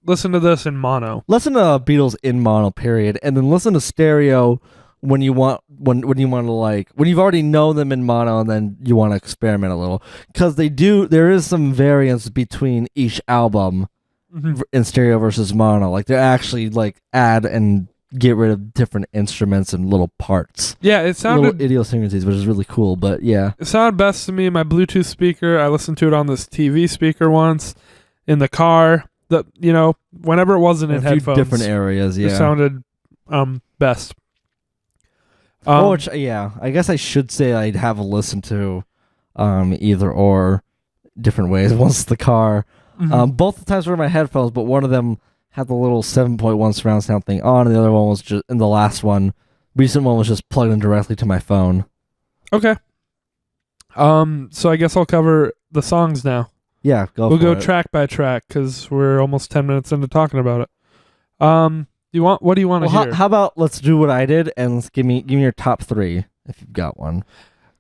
listen to this in mono. Listen to Beatles in mono, period, and then listen to stereo when you want when you want to like when you've already known them in mono, and then you want to experiment a little, because there is some variance between each album in stereo versus mono. Like they actually like add and get rid of different instruments and little parts. Yeah, it sounded little idiosyncrasies, which is really cool. But yeah, it sounded best to me in my Bluetooth speaker. I listened to it on this TV speaker once in the car. Whenever it wasn't in a few headphones, different areas. Yeah, it sounded best. I guess I should say I'd have a listen to either or different ways. Once the car, both the times were my headphones, but one of them had the little 7.1 surround sound thing on, and the other one was just, and the last one, recent one, was just plugged in directly to my phone. Okay. So I guess I'll cover the songs now. Yeah, we'll go track by track because we're almost 10 minutes into talking about it. What do you want to hear? How about let's do what I did and let's give me your top 3 if you've got one.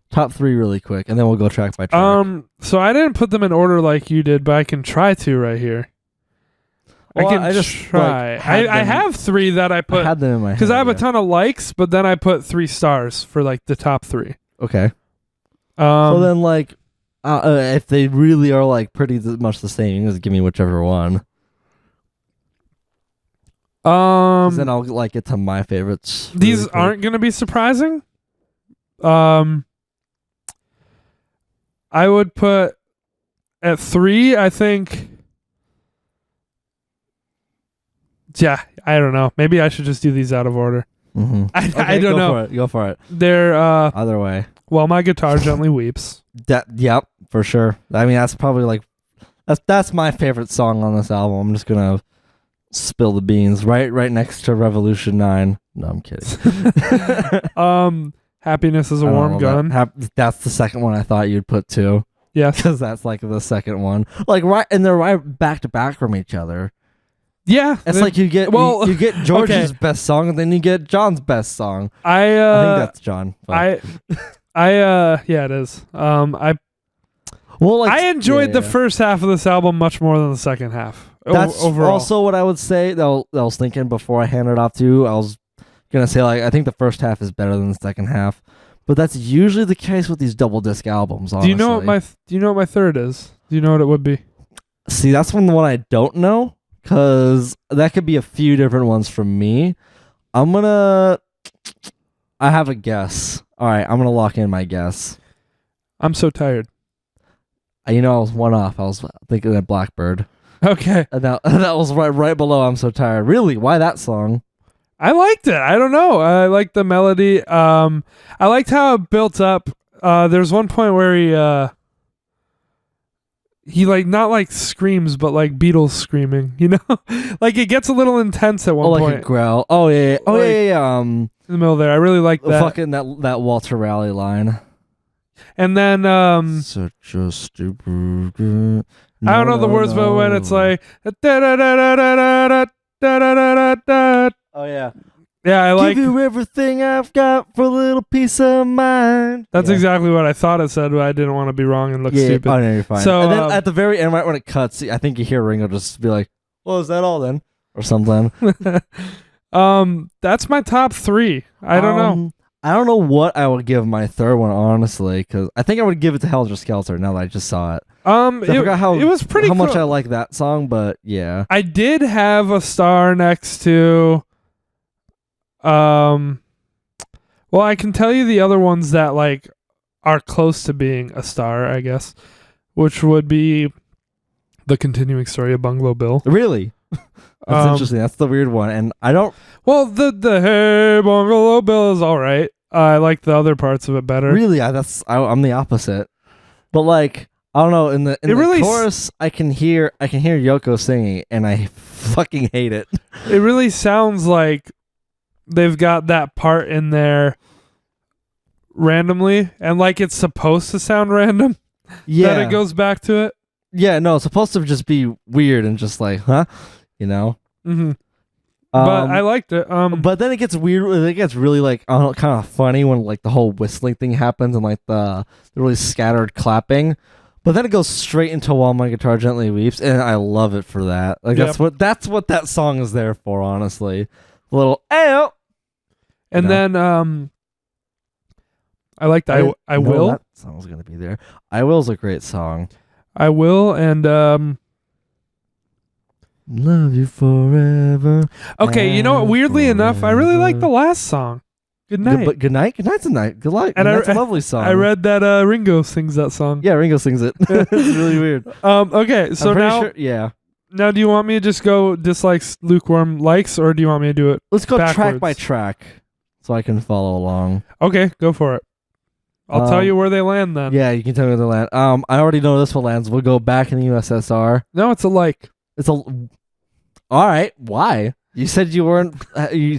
Top 3 really quick, and then we'll go track by track. So I didn't put them in order like you did, but I can try to right here. Well, I just try. I have 3 that I put. I had them in my head because I have a ton of likes, but then I put 3 stars for like the top 3. Okay. So then, like, if they really are like pretty much the same, you can just give me whichever one. Then I'll like get to my favorites. These really aren't going to be surprising. I would put at 3. I think. Yeah, I don't know. Maybe I should just do these out of order. Mm-hmm. I don't know. Go for it. They're either way. Well, my guitar gently weeps. Yep, for sure. I mean, that's probably like that's my favorite song on this album. I'm just gonna spill the beans right next to Revolution 9. No, I'm kidding. Happiness is a warm gun. That's the second one I thought you'd put too. Yes, because that's like the second one. Like they're right back to back from each other. Yeah, it's like you get George's best song, and then you get John's best song. I think that's John. But. Yeah, it is. I enjoyed the first half of this album much more than the second half. That's overall. Also what I would say. That I was thinking before I handed it off to you. I was gonna say like I think the first half is better than the second half, but that's usually the case with these double disc albums. Honestly. Do you know what my third is? Do you know what it would be? See, that's the one I don't know, because that could be a few different ones from me. I have a guess. All right, I'm gonna lock in my guess. I'm so tired. I was one off. I was thinking of Blackbird. Okay. And that was right below I'm So Tired. Really? Why that song? I liked it. I don't know. I liked the melody. I liked how it built up. There's one point where he like not like screams, but like Beatles screaming, like it gets a little intense at one point. Like a growl. Oh yeah. Oh yeah. In the middle there. I really like that. Fucking that Walter Raleigh line. And then such a stupid. I don't know the words, but when it's like oh yeah. Yeah, I like. Give you everything I've got for a little peace of mind. That's exactly what I thought it said, but I didn't want to be wrong and look stupid. Oh, no, you're fine. So, and then at the very end, right when it cuts, I think you hear Ringo just be like, "Well, is that all then?" or something. That's my top 3. I don't know. I don't know what I would give my third one, honestly, because I think I would give it to Helter Skelter. Now that I just saw it. I forgot how it was pretty how cool. much I like that song, but yeah, I did have a star next to. Well, I can tell you the other ones that like are close to being a star, I guess, which would be The Continuing Story of Bungalow Bill. Really? That's interesting. That's the weird one, and I don't. Well, the Hey Bungalow Bill is all right. I like the other parts of it better. Really, I'm the opposite. But like, I don't know. In the chorus, I can hear Yoko singing, and I fucking hate it. It really sounds like they've got that part in there randomly, and like it's supposed to sound random. Yeah, that it goes back to it. Yeah, no, it's supposed to just be weird and just like, huh, Mm-hmm. But I liked it. But then it gets weird. It gets really like kind of funny when like the whole whistling thing happens and like the really scattered clapping. But then it goes straight into While My Guitar Gently Weeps, and I love it for that. Like Yep. that's what that song is there for, honestly. A little ayo. And then I liked I Will. That song's gonna be there. I Will's a great song. I Will, and Love you forever. okay, you know what? Weirdly enough, I really like the last song. Good night. But Good Night? Good Night's a night. Good night. And That's a lovely song. I read that Ringo sings that song. Yeah, Ringo sings it. It's really weird. Okay, so I'm pretty now, sure, yeah. now do you want me to just go dislikes, lukewarm, likes, or do you want me to do it? Let's go track backwards? by track so I can follow along. Okay, go for it. I'll tell you where they land then. Yeah, you can tell me where they land. I already know this one lands. We'll go back in the USSR. No, it's a like. It's a. All right. Why? You said you weren't. You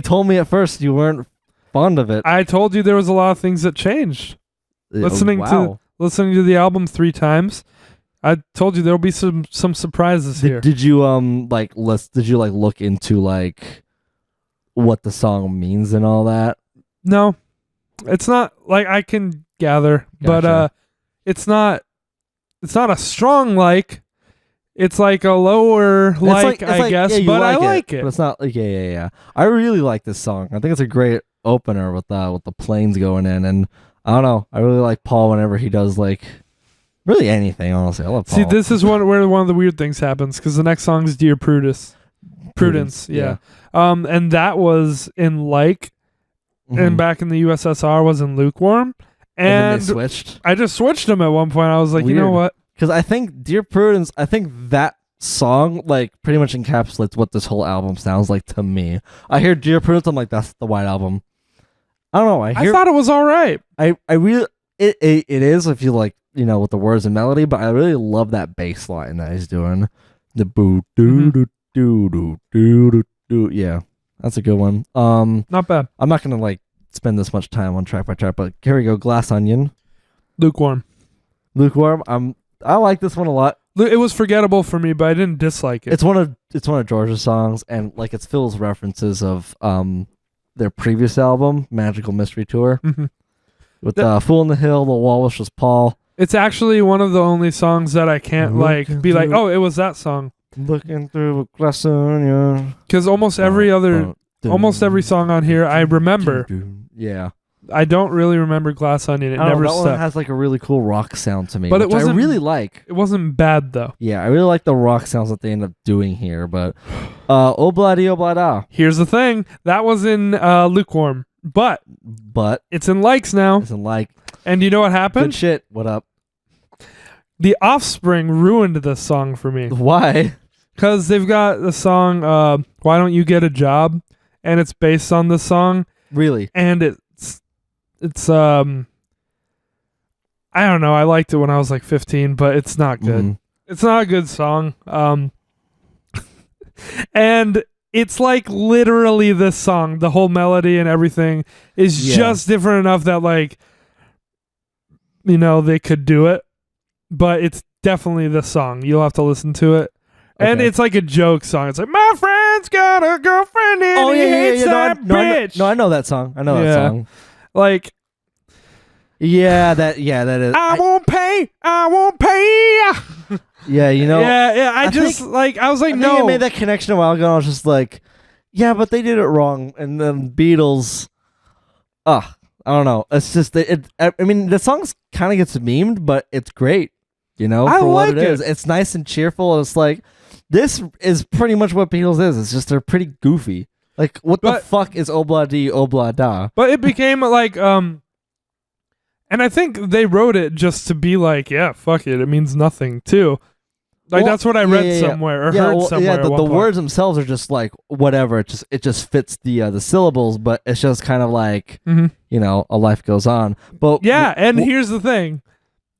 told me at first you weren't fond of it. I told you there was a lot of things that changed. Listening Wow. to the album 3 times, I told you there'll be some surprises here. Did you Did you look into what the song means and all that? No, it's not like I can gather, but Gotcha. it's not a strong like. It's like a lower I guess, yeah, you but I like like it. But it's not like yeah. I really like this song. I think it's a great opener with the planes going in, and I don't know. I really like Paul whenever he does really anything. Honestly, I love Paul. See, this is where one of the weird things happens because the next song is Dear Prudence, yeah. And that was in and back in the USSR was in lukewarm, and then and they switched. I just switched them at one point. I was like, you know Weird. what? Because I think Dear Prudence, I think that song pretty much encapsulates what this whole album sounds like to me. I hear Dear Prudence, I'm like, that's the White Album. I don't know. I thought it was all right. I really it is if you with the words and melody, but I really love that bass line that he's doing. The boo doo doo doo doo doo doo. Yeah, that's a good one. Not bad. I'm not gonna spend this much time on track by track, but here we go. Glass Onion, Lukewarm. I like this one a lot. It was forgettable for me, but I didn't dislike it. It's one of George's songs, and it's filled with references of their previous album, Magical Mystery Tour, with Fool on the Hill. The Walrus was Paul. It's actually one of the only songs that I can't be like, oh, it was that song. Looking through a glass onion. Because almost every song on here I remember. Yeah. I don't really remember Glass Onion. It never that stuck. one has a really cool rock sound to me, but which I really like. It wasn't bad though. Yeah, I really like the rock sounds that they end up doing here. But Obladi Oblada. Here's the thing. That was in lukewarm, but it's in likes now. It's in like. And you know what happened? Good shit. What up? The Offspring ruined this song for me. Why? Because they've got the song Why Don't You Get a Job? And it's based on the song. Really? And it's I don't know. I liked it when I was 15, but it's not good. Mm-hmm. It's not a good song. And it's literally this song. The whole melody and everything is just different enough that they could do it. But it's definitely this song. You'll have to listen to it. Okay. And it's a joke song. It's my friend's got a girlfriend and he hates that bitch. I know that song. I know that song. That is. I won't pay. Yeah, Yeah. I was like, no. I made that connection a while ago. And I was just like, yeah, but they did it wrong. And then Beatles. I don't know. It's just I mean, the song kind of gets memed, but it's great. For what it is. It's nice and cheerful. It's this is pretty much what Beatles is. It's just they're pretty goofy. What the fuck is Obladi Oblada? But it became and I think they wrote it just to be yeah, fuck it. It means nothing too. That's what I read somewhere or heard somewhere. Yeah, the words themselves are just whatever. It just fits the syllables, but it's just kind of a life goes on. But and here's the thing.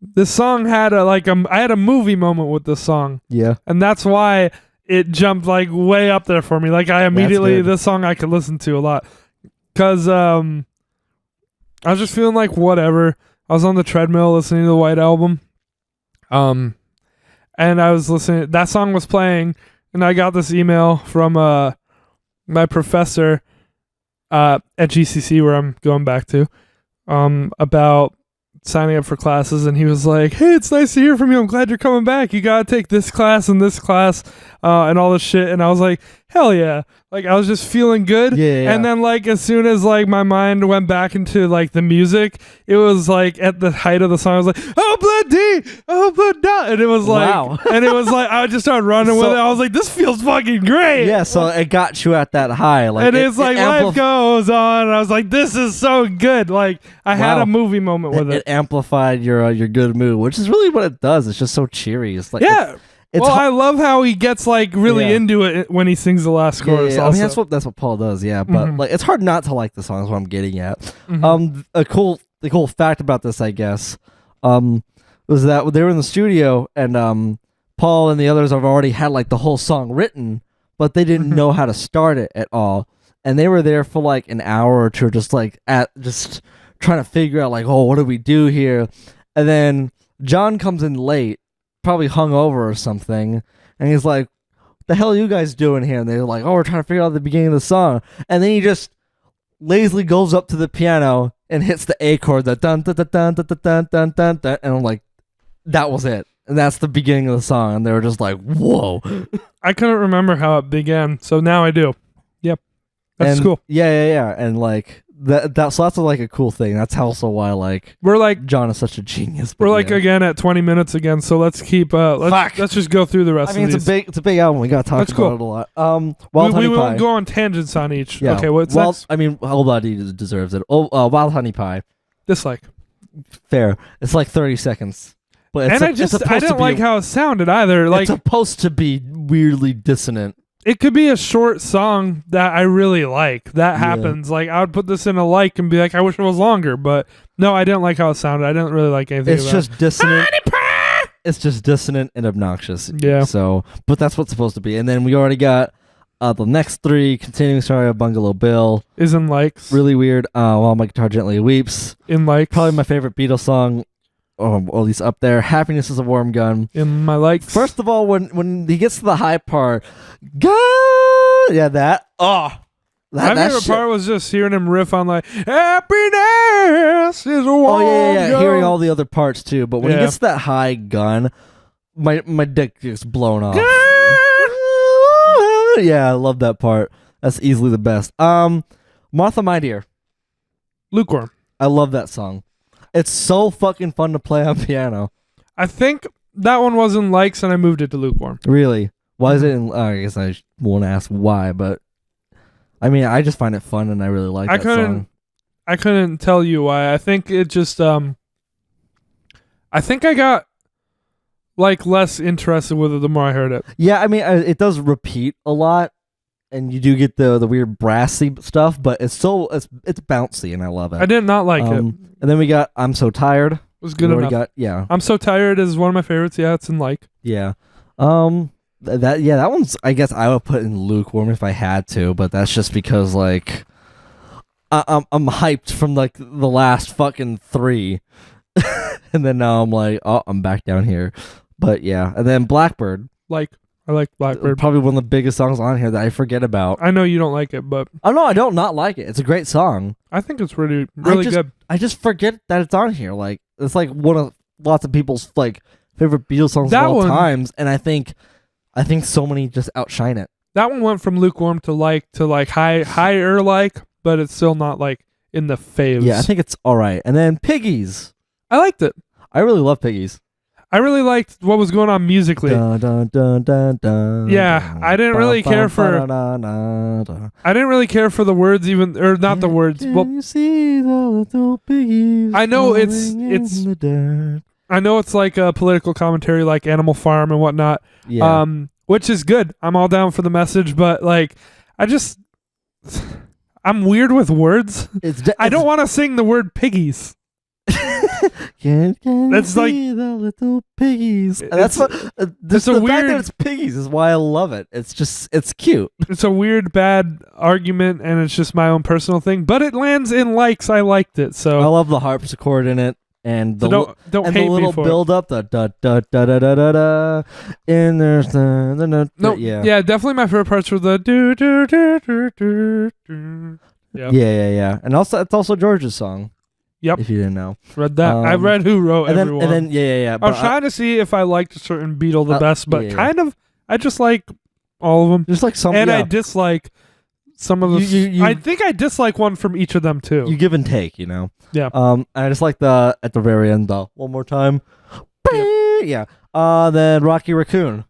This song had I had a movie moment with this song. Yeah. And that's why it jumped way up there for me. I immediately, this song I could listen to a lot. Cause I was just feeling whatever. I was on the treadmill listening to the White Album. And I was listening, that song was playing, and I got this email from my professor at GCC where I'm going back to about signing up for classes, and he was like, "Hey, it's nice to hear from you. I'm glad you're coming back. You gotta take this class and this class, and all this shit." And I was like, "Hell yeah!" Like I was just feeling good. Yeah. And then like as soon as like my mind went back into like the music, it was like at the height of the song. I was like, "Oh blood D, oh blood da," and it was like, Wow. and it was like I just started running with it. I was like, "This feels fucking great." Yeah, so it got you at that high. Like, and it's like life goes on. And I was like, "This is so good." Like I had a movie moment with it. It amplified your good mood, which is really what it does. It's just so cheery. It's like well, I love how he gets like really into it when he sings the last chorus. I mean, that's what Paul does. Yeah, but like it's hard not to like the song. Is what I'm getting at. The cool fact about this, I guess, was that they were in the studio and Paul and the others have already had like the whole song written, but they didn't know how to start it at all, and they were there for like an hour or two, just trying to figure out like, oh, what do we do here? And then John comes in late, probably hungover or something, and he's like, "What the hell are you guys doing here?" And they're like, "Oh, we're trying to figure out the beginning of the song." And then he just lazily goes up to the piano and hits the A chord, the dun dun dun dun dun dun dun dun dun, and I'm like, that was it. And that's the beginning of the song, and they were just like, "Whoa!" I couldn't remember how it began, so now I do. Yep, that's cool. Yeah, and like so that's like a cool thing. That's also why like we're like John is such a genius. We're like again at 20 minutes again, so let's keep let's just go through the rest. I mean, of these. it's a big album. We gotta talk about it a lot. We won't go on tangents on each. Yeah. Okay, what's next? I mean, Whole Body deserves it. Wild Honey Pie. Dislike. Fair. It's like 30 seconds. But I didn't like how it sounded either. Like it's supposed to be weirdly dissonant. It could be a short song that I really like. That happens. Like I would put this in a like and be like, I wish it was longer. But no, I didn't like how it sounded. I didn't really like anything. It's just dissonant. It's just dissonant and obnoxious. Yeah. So, but that's what's supposed to be. And then we already got the next three: Continuing Story of Bungalow Bill. Is in likes. Really weird. While My Guitar Gently Weeps. In likes. Probably my favorite Beatles song. Or at least up there. Happiness is a Warm Gun. In my likes. First of all, when he gets to the high part, God, yeah, that. Oh, my favorite part was just hearing him riff on like happiness is a warm gun. Hearing all the other parts too. But when he gets to that high gun, my dick gets blown off. Yeah, I love that part. That's easily the best. Martha, My Dear. Lukewarm. I love that song. It's so fucking fun to play on piano. I think that one was in likes and I moved it to lukewarm. Really? Why is it in... I guess I won't ask why, but... I mean, I just find it fun and I really like that song. I couldn't tell you why. I think it just... I think I got like less interested with it the more I heard it. Yeah, I mean, it does repeat a lot. And you do get the weird brassy stuff, but it's bouncy, and I love it. I did not like it. And then we got I'm So Tired. It was good enough. I'm So Tired is one of my favorites. Yeah, it's in like. Yeah. That one's, I guess I would put in lukewarm if I had to, but that's just because like I'm hyped from like the last fucking three, and then now I'm like, oh, I'm back down here. But yeah, and then Blackbird. I like Blackbird. Probably one of the biggest songs on here that I forget about. I know you don't like it, but... Oh, no, I don't not like it. It's a great song. I think it's really good. I just forget that it's on here. Like, it's like one of lots of people's like favorite Beatles songs of all times, and I think so many just outshine it. That one went from lukewarm to higher like, but it's still not like in the faves. Yeah, I think it's all right. And then Piggies. I liked it. I really love Piggies. I really liked what was going on musically. Dun, dun, dun, dun, dun, yeah, I didn't really care for. I didn't really care for the words, even or not the words. Well, you see the little piggies. I know it's. I know it's like a political commentary, like Animal Farm and whatnot. Yeah. Which is good. I'm all down for the message, but like, I'm weird with words. I don't want to sing the word piggies. That's like the little piggies. That's what. It's the weird. Fact that it's piggies is why I love it. It's cute. It's a weird bad argument, and it's just my own personal thing. But it lands in likes. I liked it. So I love the harpsichord in it, and the don't hate the little me for build up. The da da da da da da da. And there's the no. Yeah, definitely my favorite parts were the do do do do do do. Yeah. And also it's also George's song. Yep. If you didn't know. Read that. I read who wrote and then, everyone. And then, yeah. I was trying to see if I liked a certain Beatle the best, but kind of, I just like all of them. Just like some, and I dislike some of the. I think I dislike one from each of them too. You give and take, you know. Yeah. I just like at the very end though. One more time. Yep. Yeah. Then Rocky Raccoon.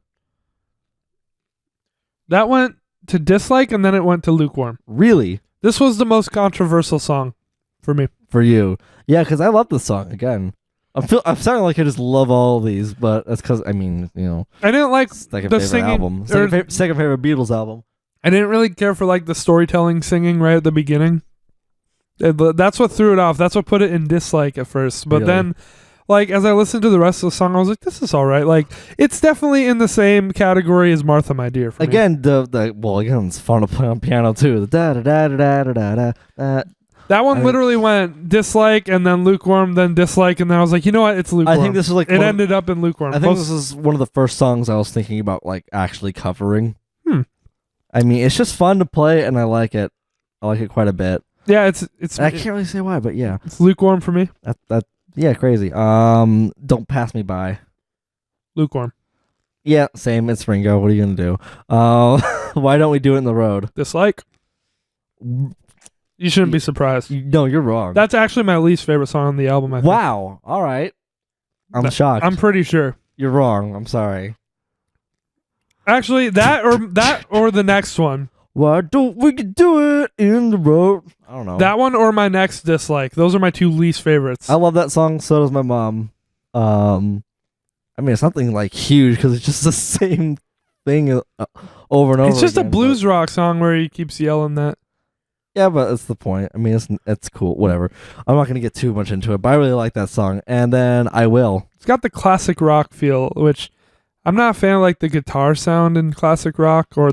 That went to dislike, and then it went to lukewarm. Really? This was the most controversial song for me. For you. Yeah, because I love this song again. I'm sounding like I just love all of these, but that's because, I mean, you know. I didn't like second the favorite singing. album. Second favorite Beatles album. I didn't really care for like the storytelling singing right at the beginning. That's what threw it off. That's what put it in dislike at first. But then, like, as I listened to the rest of the song, I was like, this is all right. Like, it's definitely in the same category as Martha, My Dear for again, me. Again, it's fun to play on piano too. The da da da da da da da. That one literally went dislike and then lukewarm, then dislike, and then I was like, you know what? It's lukewarm. I think this is like it ended up in lukewarm. I think this is one of the first songs I was thinking about like actually covering. I mean, it's just fun to play, and I like it. I like it quite a bit. Yeah, it's. I can't really say why, but yeah, it's lukewarm for me. Yeah, crazy. Don't Pass Me By. Lukewarm. Yeah, same. It's Ringo. What are you gonna do? Why Don't We Do It in the Road? Dislike. You shouldn't be surprised. No, you're wrong. That's actually my least favorite song on the album. I think. Wow. All right. I'm shocked. I'm pretty sure. You're wrong. I'm sorry. Actually, that or the next one. Why don't we do it in the road? I don't know. That one or my next dislike. Those are my two least favorites. I love that song. So does my mom. I mean, it's nothing like huge because it's just the same thing over and over. It's just again, a blues rock song where he keeps yelling that. Yeah, but that's the point. I mean, it's cool. Whatever. I'm not gonna get too much into it, but I really like that song. And then I Will. It's got the classic rock feel, which I'm not a fan of, like the guitar sound in classic rock or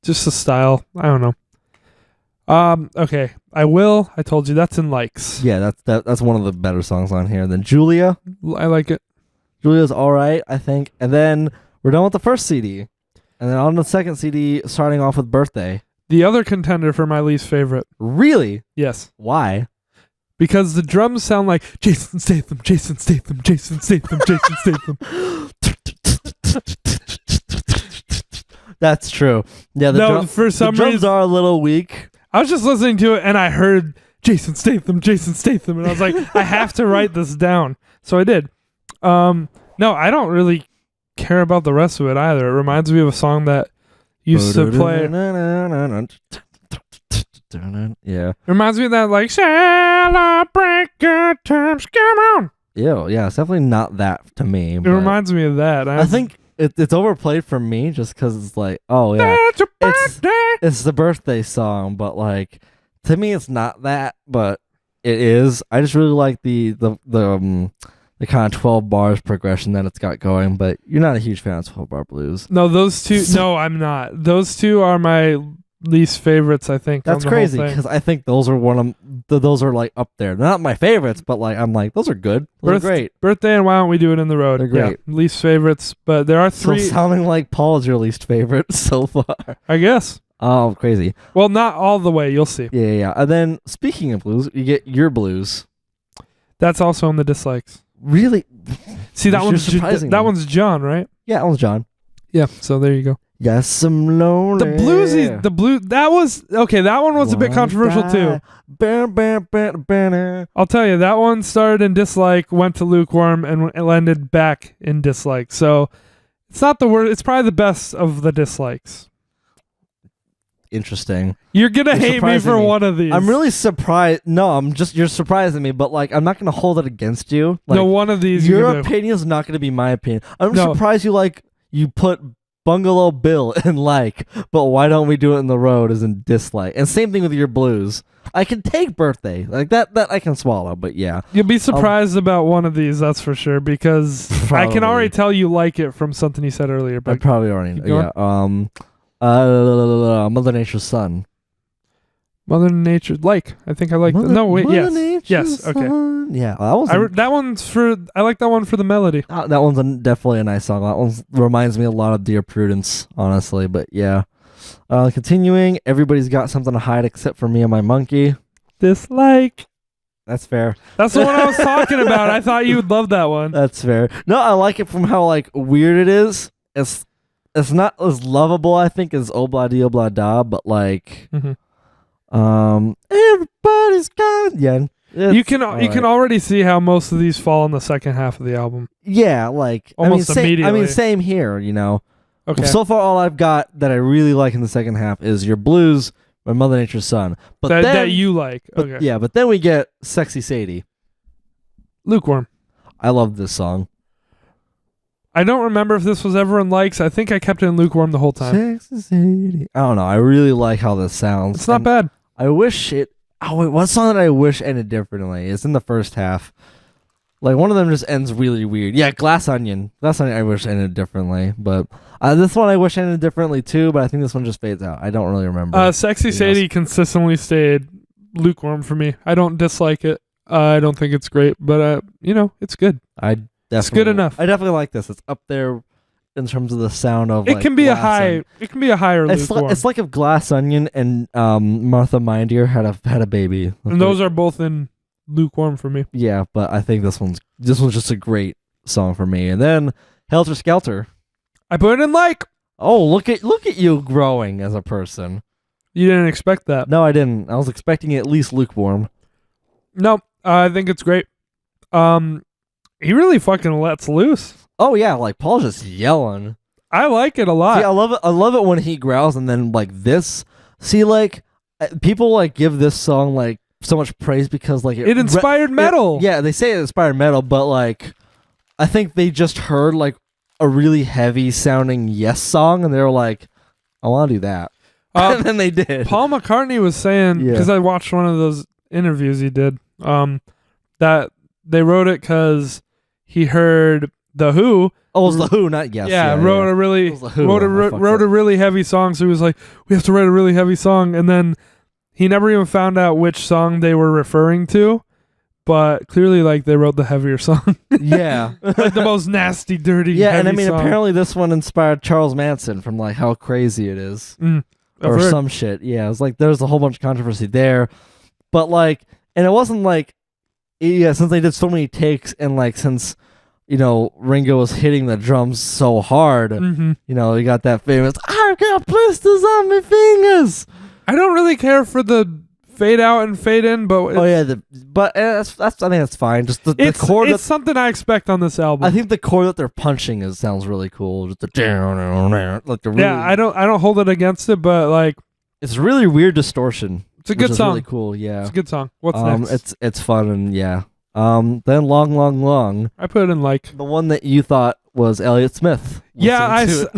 just the style. I don't know. Okay. I Will. I told you that's in likes. Yeah, that's one of the better songs on here. Then Julia. I like it. Julia's all right, I think. And then we're done with the first CD. And then on the second CD, starting off with Birthday. The other contender for my least favorite. Really? Yes. Why? Because the drums sound like Jason Statham, Jason Statham, Jason Statham, Jason Statham. That's true. Yeah, for some the drums reason are a little weak. I was just listening to it and I heard Jason Statham, and I was like, I have to write this down. So I did. No, I don't really care about the rest of it either. It reminds me of a song that used to play. Yeah. It reminds me of that, like, celebrate good times, come on. Ew, yeah, it's definitely not that to me. It reminds me of that. I think it's overplayed for me just because it's like, oh yeah, it's your birthday. It's the birthday song, but like to me, it's not that, but it is. I just really like the kind of 12 bars progression that it's got going. But you're not a huge fan of 12-bar blues. No, those two. No, I'm not. Those two are my least favorites. I think that's crazy because I think those are those are like up there. They're not my favorites, but like I'm like those are good. Those are great. Birthday and Why Don't We Do It in the Road? They're great. Yeah, least favorites, but there are three. So sounding like Paul's your least favorite so far. I guess. Oh, crazy. Well, not all the way. You'll see. Yeah. And then speaking of blues, you get Your Blues. That's also in the dislikes. Really? See, that one's John, right? Yeah, that one's John. Yeah. So there you go. Yes, I'm lonely. The blue. That was okay. That one was a bit controversial too. I'll tell you, that one started in dislike, went to lukewarm, and it landed back in dislike. So it's not the worst. It's probably the best of the dislikes. Interesting. You're gonna hate me for one of these. I'm really surprised. No, you're surprising me, but like I'm not gonna hold it against you. Like, no, one of these. Your opinion is not gonna be my opinion. I'm surprised you put Bungalow Bill in like, but Why Don't We Do It in the Road is in dislike. And same thing with Your Blues. I can take Birthday. Like that I can swallow, but yeah. You'll be surprised about one of these, that's for sure, because I can already tell you like it from something you said earlier. But I probably already know. Yeah. Mother Nature's Son. Mother Nature, I think I like that. No, wait, yes, okay. Yeah, that one's for. I like that one for the melody. That one's definitely a nice song. That one reminds me a lot of Dear Prudence, honestly. But yeah, continuing. Everybody's got something to hide except for me and my monkey. Dislike. That's fair. That's the one I was talking about. I thought you would love that one. That's fair. No, I like it from how like weird it is. It's not as lovable, I think, as Obla Di Obla Da, but like, everybody's gone. Yeah, you can already see how most of these fall in the second half of the album. Yeah, like almost immediately. Same here. You know. Okay. So far, all I've got that I really like in the second half is Your Blues by Mother Nature's Son. But that you like. Okay. Yeah, but then we get Sexy Sadie. Lukewarm. I love this song. I don't remember if this was ever in likes. I think I kept it in lukewarm the whole time. Sexy Sadie. I don't know. I really like how this sounds. It's not bad. I wish it. Oh wait, one song that I wish ended differently is in the first half. Like one of them just ends really weird. Yeah, Glass Onion. Glass Onion I wish ended differently, but this one I wish ended differently too. But I think this one just fades out. I don't really remember. Sexy Sadie consistently stayed lukewarm for me. I don't dislike it. I don't think it's great, but it's good. It's good enough. I definitely like this. It's up there in terms of the sound of. It can be a high. It can be a higher lukewarm. It's like if Glass Onion and Martha Mindier had a baby. And those are both in lukewarm for me. Yeah, but I think this one's just a great song for me. And then Helter Skelter. I put it in like. Oh, look at you growing as a person. You didn't expect that. No, I didn't. I was expecting at least lukewarm. No, I think it's great. He really fucking lets loose. Oh yeah, like Paul's just yelling. I like it a lot. See, I love it. I love it when he growls and then like this. See, like people like give this song like so much praise because like it inspired metal. Yeah, they say it inspired metal, but like I think they just heard like a really heavy sounding Yes song and they were like, I want to do that. And then they did. Paul McCartney was saying, because I watched one of those interviews he did, that they wrote it because he heard The Who. Oh, it was The Who, not Yes. Yeah, wrote a really heavy song. So he was like, we have to write a really heavy song. And then he never even found out which song they were referring to. But clearly, like, they wrote the heavier song. Yeah. Like the most nasty, dirty, yeah, heavy and I mean, song. apparently this one inspired Charles Manson from, like, how crazy it is. Or some shit. Yeah, it was like, there's a whole bunch of controversy there. But, like, and it wasn't like, yeah, since they did so many takes and, like, since, Ringo was hitting the drums so hard, you got that famous, I've got blisters on my fingers. I don't really care for the fade out and fade in, but I think that's fine. Just the chord. It's something I expect on this album. I think the chord that they're punching sounds really cool. Just the like the really, I don't hold it against it, but like it's really weird distortion. It's a good song. Really cool. Yeah, it's a good song. What's next? It's fun and yeah. Then long. I put it in like the one that you thought was Elliott Smith. Yeah,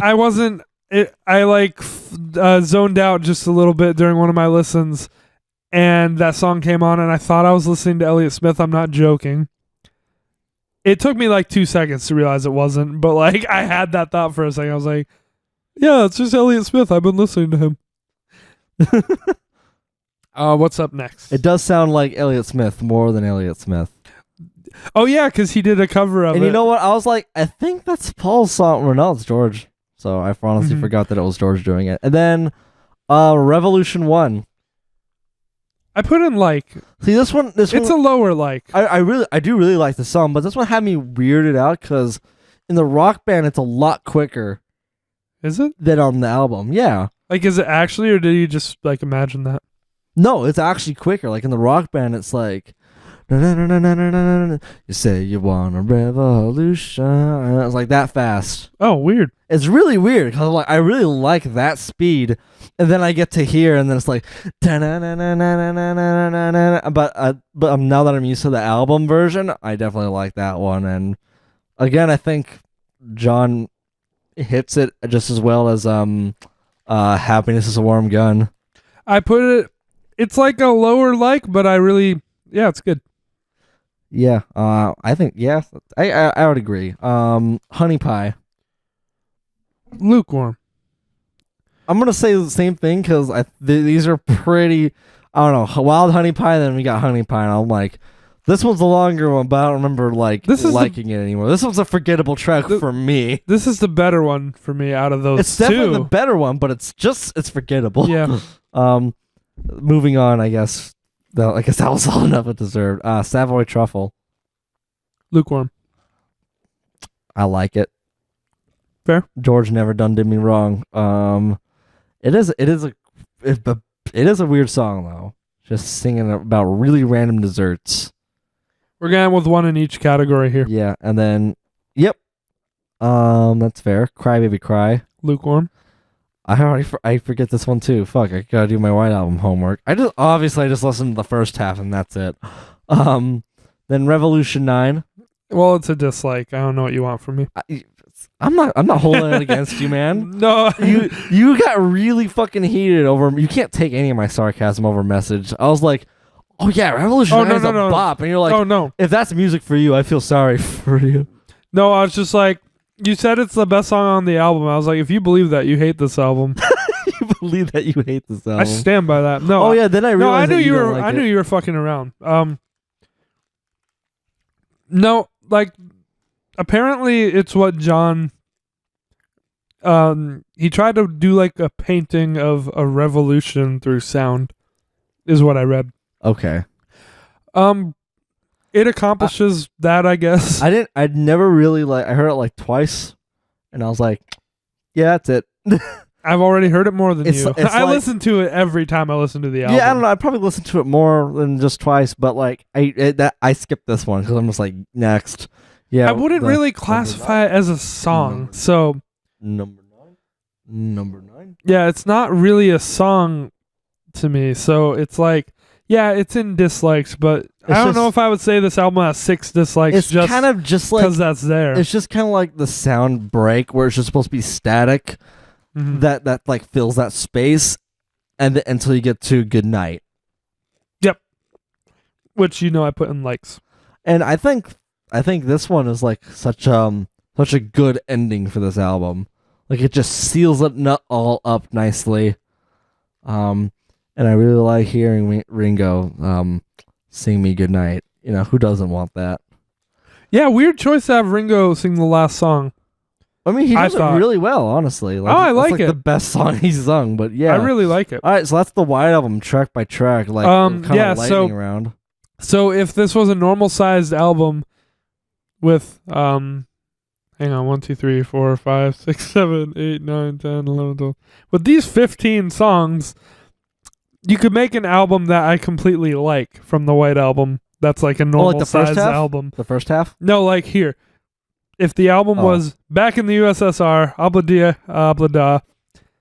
I wasn't. I zoned out just a little bit during one of my listens. And that song came on, and I thought I was listening to Elliott Smith. I'm not joking. It took me like 2 seconds to realize it wasn't, but like I had that thought for a second. I was like, "Yeah, it's just Elliott Smith. I've been listening to him." What's up next? It does sound like Elliott Smith more than Elliott Smith. Oh yeah, because he did a cover of it. And you know what? I was like, I think that's Paul's song. Or no, it's George. So I honestly forgot that it was George doing it. And then, Revolution 1. I put in like. See this one. It's a lower like. I do really like the song, but this one had me weirded out because in the Rock Band it's a lot quicker. Is it? Than on the album? Yeah. Like, is it actually, or did you just like imagine that? No, it's actually quicker. Like in the Rock Band, it's like. You say you want a revolution. And it's like that fast. Oh, weird. It's really weird because I really like that speed, and then I get to hear, and then it's like, but now that I'm used to the album version, I definitely like that one. And again, I think John hits it just as well as Happiness Is a Warm Gun. I put it. It's like a lower like, but it's good. Yeah, I think I would agree. Honey Pie. Lukewarm. I'm gonna say the same thing because these are pretty. I don't know. Wild Honey Pie. Then we got Honey Pie, and I'm like, this one's the longer one, but I don't remember liking it anymore. This one's a forgettable track for me. This is the better one for me out of those. It's definitely the better one, but it's forgettable. Yeah. Moving on, I guess. I guess that was all enough it deserved. Savoy Truffle. Lukewarm. I like it. Fair. George Never Done Did Me Wrong. It is a weird song though. Just singing about really random desserts. We're going with one in each category here. Yeah, and then yep. That's fair. Cry Baby Cry. Lukewarm. I forget this one too. Fuck, I gotta do my White Album homework. I just listened to the first half and that's it. Then Revolution 9. Well, it's a dislike. I don't know what you want from me. I'm not holding it against you, man. No, you got really fucking heated over. You can't take any of my sarcasm over message. I was like, oh yeah, Revolution 9 is a bop, and you're like, oh no, if that's music for you, I feel sorry for you. No, I was just like, you said it's the best song on the album. I was like, if you believe that, you hate this album. You believe that you hate this album? I stand by that. No. Oh yeah, then I realized. No, I knew you were. like I knew you were fucking around. No, like apparently it's what John. He tried to do like a painting of a revolution through sound, is what I read. Okay. It accomplishes that, I guess. I'd never really I heard it like twice, and I was like, yeah, that's it. I've already heard it more than It's you. I listen to it every time I listen to the album. Yeah, I don't know. I probably listened to it more than just twice, but like I skipped this one because I'm just like next. Yeah, I wouldn't really classify it as a song. So number 9. Yeah, it's not really a song to me. So it's like, yeah, it's in dislikes, but I don't know if I would say this album has 6 dislikes. It's just kind of just like because that's there. It's just kind of like the sound break where it's just supposed to be static. Mm-hmm. That like fills that space, and until you get to Good Night. Yep. Which I put in likes. And I think this one is like such a good ending for this album. Like it just seals it all up nicely. And I really like hearing Ringo sing me Good Night. Who doesn't want that? Yeah, weird choice to have Ringo sing the last song. I mean, he does it really well, honestly. I like like it. The best song he's sung, but yeah. I really like it. All right, so that's the White Album track by track, kind of lightning round. So if this was a normal sized album with, hang on, 1, 2, 3, 4, 5, 6, 7, 8, 9, 10, 11, 12. With these 15 songs, you could make an album that I completely like from the White Album. That's like a normal sized album. The first half? No, like here. If the album was Back in the USSR, Obla Dia, Obla Da,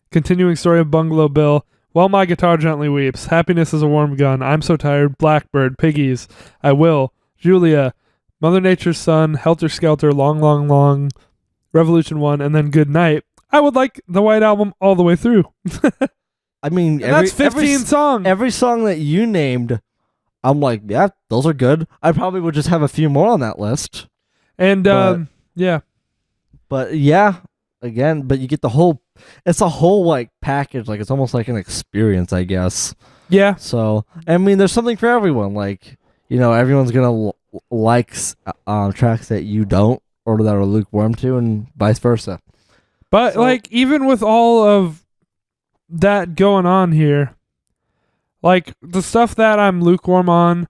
Continuing Story of Bungalow Bill, While My Guitar Gently Weeps, Happiness is a Warm Gun, I'm So Tired, Blackbird, Piggies, I Will, Julia, Mother Nature's Son, Helter Skelter, Long, Long, Long, Revolution 1, and then Good Night, I would like the White Album all the way through. I mean, that's 15 songs. Every song that you named, I'm like, yeah, those are good. I probably would just have a few more on that list. And, yeah. But yeah, again, but you get it's a whole like package, like it's almost like an experience, I guess. Yeah. So, I mean, there's something for everyone. Like, everyone's going to like tracks that you don't or that are lukewarm to and vice versa. But like, even with all of that going on here, like the stuff that I'm lukewarm on,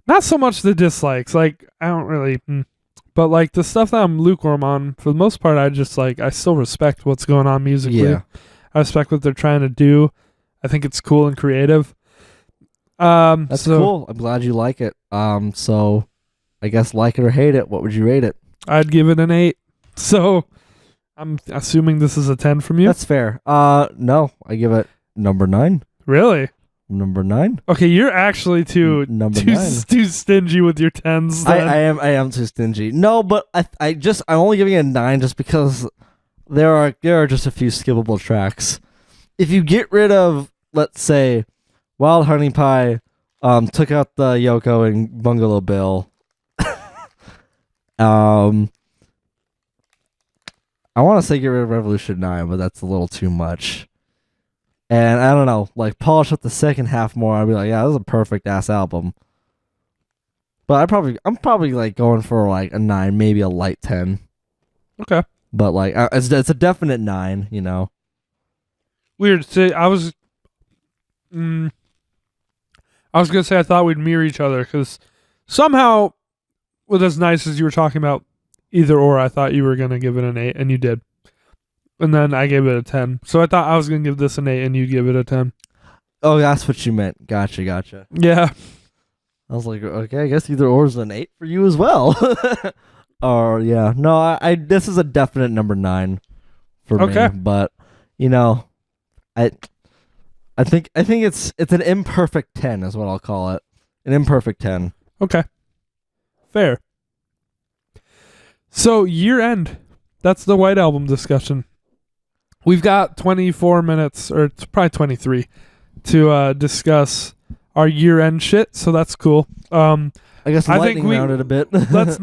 not so much the dislikes, like I don't really... But like the stuff that I'm lukewarm on, for the most part, I still respect what's going on musically. Yeah. I respect what they're trying to do. I think it's cool and creative. That's cool. I'm glad you like it. So I guess like it or hate it, what would you rate it? I'd give it an 8. So I'm assuming this is a 10 from you. That's fair. No, I give it number 9. Really? Number 9. Okay, you're actually too stingy with your 10s. I am too stingy. No, but I'm only giving it a 9 just because there are just a few skippable tracks. If you get rid of, let's say, Wild Honey Pie, took out the Yoko and Bungalow Bill, I want to say get rid of Revolution 9, but that's a little too much. And I don't know, like polish up the second half more. I'd be like, yeah, this is a perfect ass album. But I'm probably like going for like a 9, maybe a light 10. Okay. But like, it's a definite 9. Weird. See, I was I was gonna say I thought we'd mirror each other because somehow, with as nice as you were talking about either or, I thought you were gonna give it an 8, and you did. And then I gave it a 10. So I thought I was gonna give this an 8, and you give it a 10. Oh, that's what you meant. Gotcha. Yeah. I was like, okay, I guess either or is an 8 for you as well. Or yeah, no, I this is a definite number 9 for me. But I think it's an imperfect 10 is what I'll call it. An imperfect 10. Okay. Fair. So year end. That's the White Album discussion. We've got 24 minutes, or it's probably 23, to discuss our year end shit. So that's cool. I guess lightning round it a bit. let's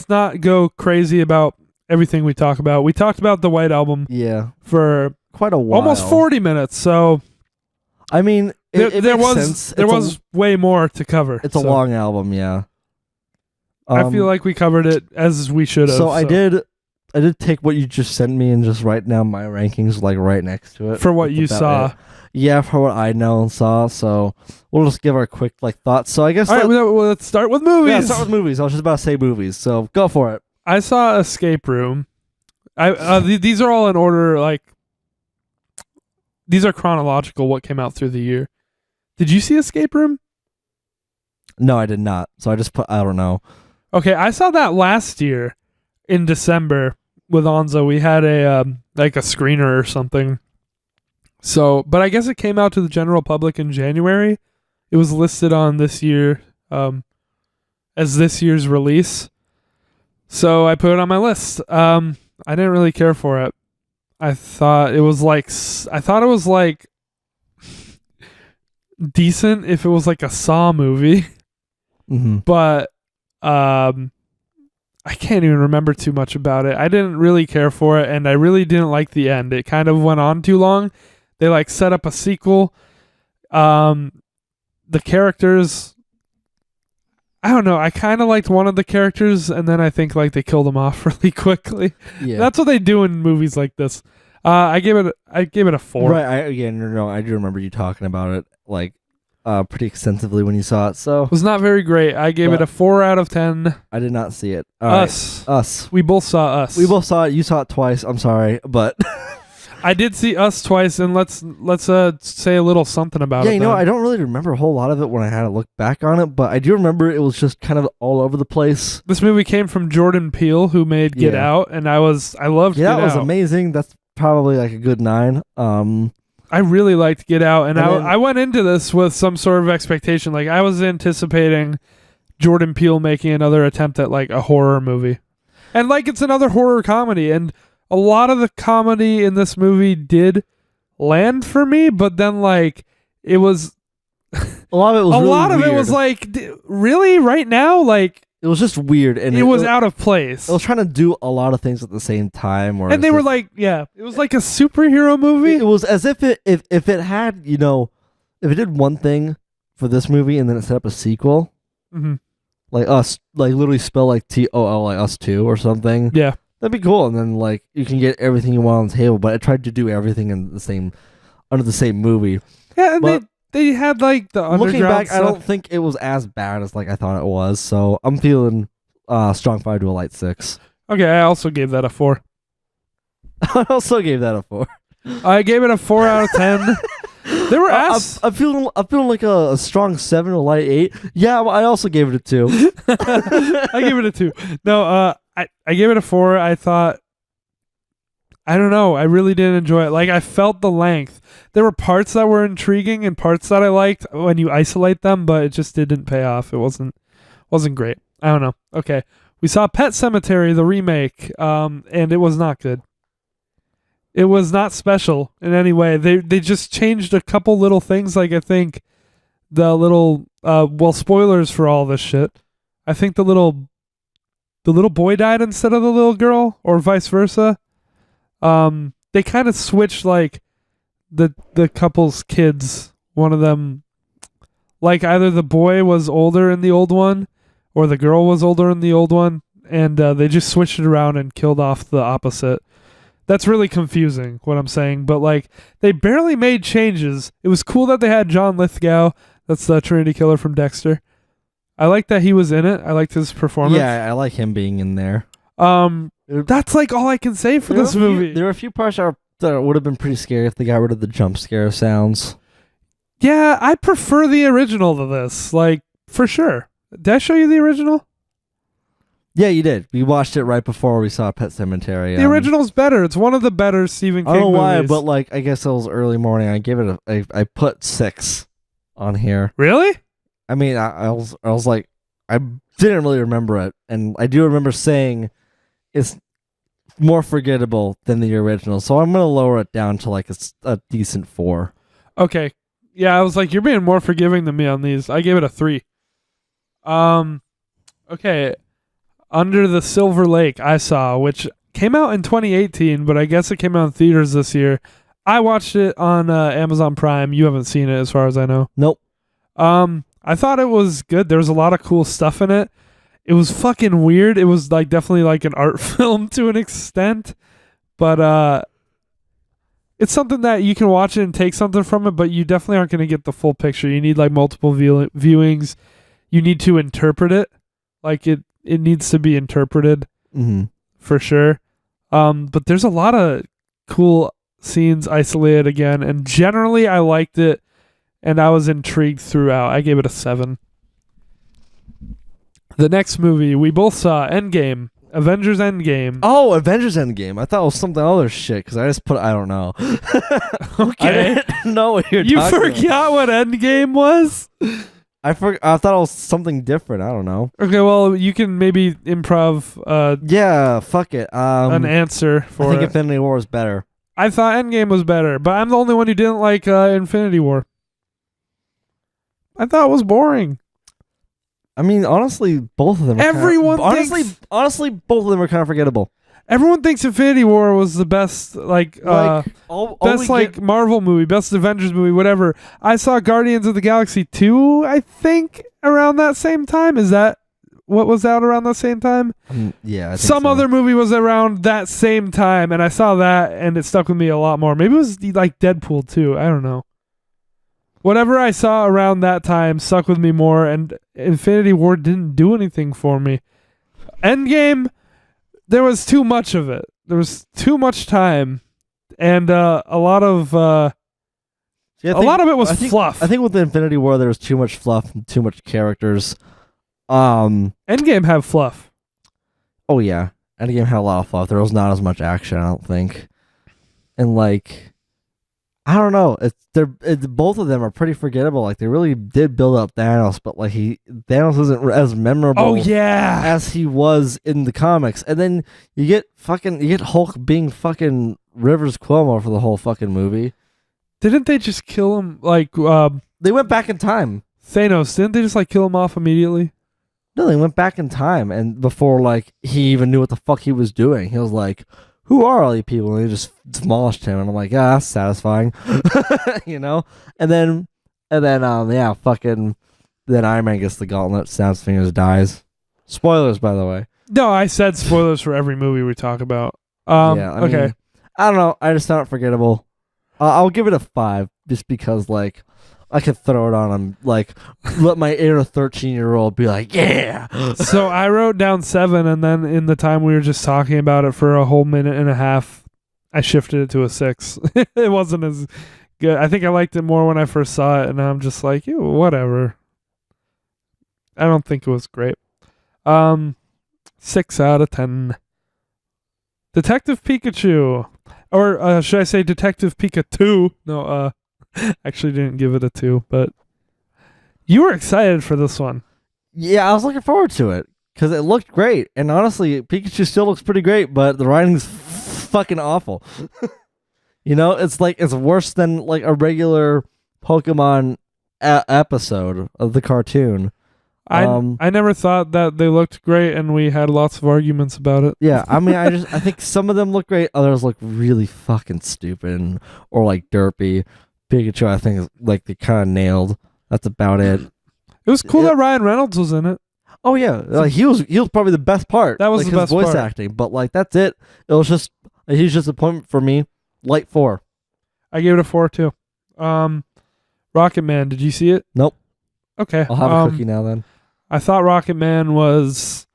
not go crazy about everything we talk about. We talked about the White Album for quite a while. Almost 40 minutes. So I mean, there was way more to cover. It's a long album, yeah. I feel like we covered it as we should have. So I did take what you just sent me and just write down my rankings like right next to it. For what you saw. Yeah, for what I know and saw. So we'll just give our quick thoughts. So I guess all right, let's start with movies. Yeah, start with movies. I was just about to say movies. So go for it. I saw Escape Room. These are all in order, like these are chronological. What came out through the year? Did you see Escape Room? No, I did not. So I just I don't know. Okay, I saw that last year in December with Anza. We had a like a screener or something. So, but I guess it came out to the general public in January. It was listed on this year as this year's release. So I put it on my list. I didn't really care for it. I thought it was like decent if it was like a Saw movie. Mm-hmm. But I can't even remember too much about it. I didn't really care for it, and I really didn't like the end. It kind of went on too long. They like set up a sequel. The characters, I don't know. I kind of liked one of the characters, and then I think like they killed him off really quickly. Yeah, that's what they do in movies like this. I gave it a 4. Right. I do remember you talking about it like pretty extensively when you saw it. So it was not very great. I gave it a 4 out of 10. I did not see it. Us. We both saw Us. We both saw it. You saw it twice. I'm sorry, but I did see Us twice, and let's say a little something about it. Yeah, I don't really remember a whole lot of it when I had to look back on it, but I do remember it was just kind of all over the place. This movie came from Jordan Peele, who made Get Out, and I loved Get Out. That was amazing. That's probably like a good 9. I really liked Get Out, and I went into this with some sort of expectation. Like I was anticipating Jordan Peele making another attempt at like a horror movie, and like it's another horror comedy, and a lot of the comedy in this movie did land for me, but then like it was a lot of it was like really right now, like it was just weird, and it was out of place. It was trying to do a lot of things at the same time, and they were like, it was like a superhero movie. It was as if if it had, if it did one thing for this movie and then it set up a sequel, like Us, like literally spell like TOL, like Us 2 or something. Yeah, that'd be cool. And then like you can get everything you want on the table, but I tried to do everything in under the same movie. Yeah, and they had like the underground looking back, stuff. I don't think it was as bad as like I thought it was. So I'm feeling strong 5 to a light 6. Okay, I also gave that a 4. I also gave that a 4. I gave it a 4 out of 10. They were ass. I'm feeling like a strong 7 to a light 8. Yeah, I also gave it a 2. I gave it a 2. No, I gave it a 4. I thought, I don't know. I really didn't enjoy it. Like I felt the length. There were parts that were intriguing and parts that I liked when you isolate them, but it just didn't pay off. It wasn't great. I don't know. Okay. We saw Pet Sematary, the remake, and it was not good. It was not special in any way. They just changed a couple little things. Like I think the little spoilers for all this shit. I think the little boy died instead of the little girl, or vice versa. They kind of switched like the couple's kids. One of them, like either the boy was older in the old one, or the girl was older in the old one, and they just switched it around and killed off the opposite. That's really confusing, what I'm saying, but like they barely made changes. It was cool that they had John Lithgow. That's the Trinity Killer from Dexter. I like that he was in it. I liked his performance. Yeah, I like him being in there. That's like all I can say for this movie. There were a few parts that would have been pretty scary if they got rid of the jump scare sounds. Yeah, I prefer the original to this. Like, for sure. Did I show you the original? Yeah, you did. We watched it right before we saw Pet Sematary. The original's better. It's one of the better Stephen King movies. I don't know why, but like, I guess it was early morning. I gave it I put 6 on here. Really? I mean, I was like, I didn't really remember it, and I do remember saying it's more forgettable than the original, so I'm gonna lower it down to like a decent 4. Okay. Yeah, I was like, you're being more forgiving than me on these. I gave it a 3. Okay. Under the Silver Lake, I saw, which came out in 2018, but I guess it came out in theaters this year. I watched it on Amazon Prime. You haven't seen it, as far as I know. Nope. I thought it was good. There was a lot of cool stuff in it. It was fucking weird. It was like definitely like an art film to an extent, but it's something that you can watch it and take something from it, but you definitely aren't going to get the full picture. You need like multiple viewings. You need to interpret it. Like it needs to be interpreted for sure. But there's a lot of cool scenes isolated again, and generally I liked it, and I was intrigued throughout. I gave it a 7. The next movie we both saw, Endgame. Avengers Endgame. Oh, Avengers Endgame. I thought it was something other shit because I just put, I don't know. Okay. I didn't know what you're You talking about. forgot what Endgame was? I thought it was something different. I don't know. Okay, well, you can maybe improv Yeah, fuck it. an answer for I think it. Infinity War is better. I thought Endgame was better, but I'm the only one who didn't like Infinity War. I thought it was boring. I mean, honestly, both of them. Honestly, both of them are kind of forgettable. Everyone thinks Infinity War was the best, Marvel movie, best Avengers movie, whatever. I saw Guardians of the Galaxy 2, I think, around that same time. Is that what was out around the same time? Yeah. I think Some other movie was around that same time, and I saw that, and it stuck with me a lot more. Maybe it was like Deadpool 2. I don't know. Whatever I saw around that time stuck with me more, and Infinity War didn't do anything for me. Endgame, there was too much of it. There was too much time, and a lot of it was fluff. I think with the Infinity War, there was too much fluff and too much characters. Endgame had fluff. Oh yeah, Endgame had a lot of fluff. There was not as much action, I don't think, and like. I don't know. Both of them are pretty forgettable. Like they really did build up Thanos, but like Thanos isn't as memorable. As he was in the comics. And then you get Hulk being fucking Rivers Cuomo for the whole fucking movie. Didn't they just kill him? Like they went back in time. Thanos, didn't they just like kill him off immediately? No, they went back in time, and before like he even knew what the fuck he was doing, he was like, who are all these people? And they just demolished him. And I'm like, yeah, that's satisfying. You know? And then, fucking, then Iron Man gets the gauntlet, snaps fingers, dies. Spoilers, by the way. No, I said spoilers for every movie we talk about. Okay. Mean, I don't know. I just found it forgettable. I'll give it a 5, just because, like, I could throw it on him, like, let my inner 13-year-old be like, yeah. So I wrote down 7, and then in the time we were just talking about it for a whole minute and a half, I shifted it to a 6. It wasn't as good. I think I liked it more when I first saw it, and I'm just like, ew, whatever. I don't think it was great. 6 out of 10. Detective Pikachu. Or should I say Detective Pika 2? No, actually didn't give it a 2, but you were excited for this one. Yeah, I was looking forward to it because it looked great, and honestly, Pikachu still looks pretty great, but the writing's fucking awful. You know, it's like it's worse than like a regular Pokemon episode of the cartoon. I never thought that they looked great, and we had lots of arguments about it. Yeah, I mean, I think some of them look great, others look really fucking stupid or like derpy. Pikachu, I think, is like they kind of nailed. That's about it. It was cool that Ryan Reynolds was in it. Oh yeah, like he was probably the best part. That was like, the his best voice part. acting, but like that's it. It was just a huge disappointment for me. Light 4. I gave it a 4 too. Rocket Man, did you see it? Nope. Okay. I'll have a cookie now then. I thought Rocket Man was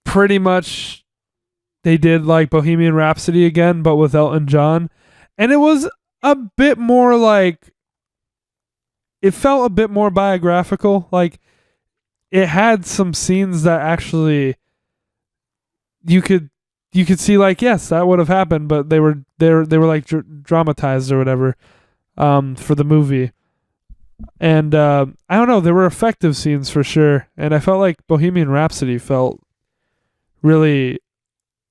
pretty much, they did like Bohemian Rhapsody again, but with Elton John. And it was a bit more like, it felt a bit more biographical. Like, it had some scenes that actually you could see, like, yes, that would have happened, but they were like dramatized or whatever for the movie. And I don't know, there were effective scenes for sure, and I felt like Bohemian Rhapsody felt really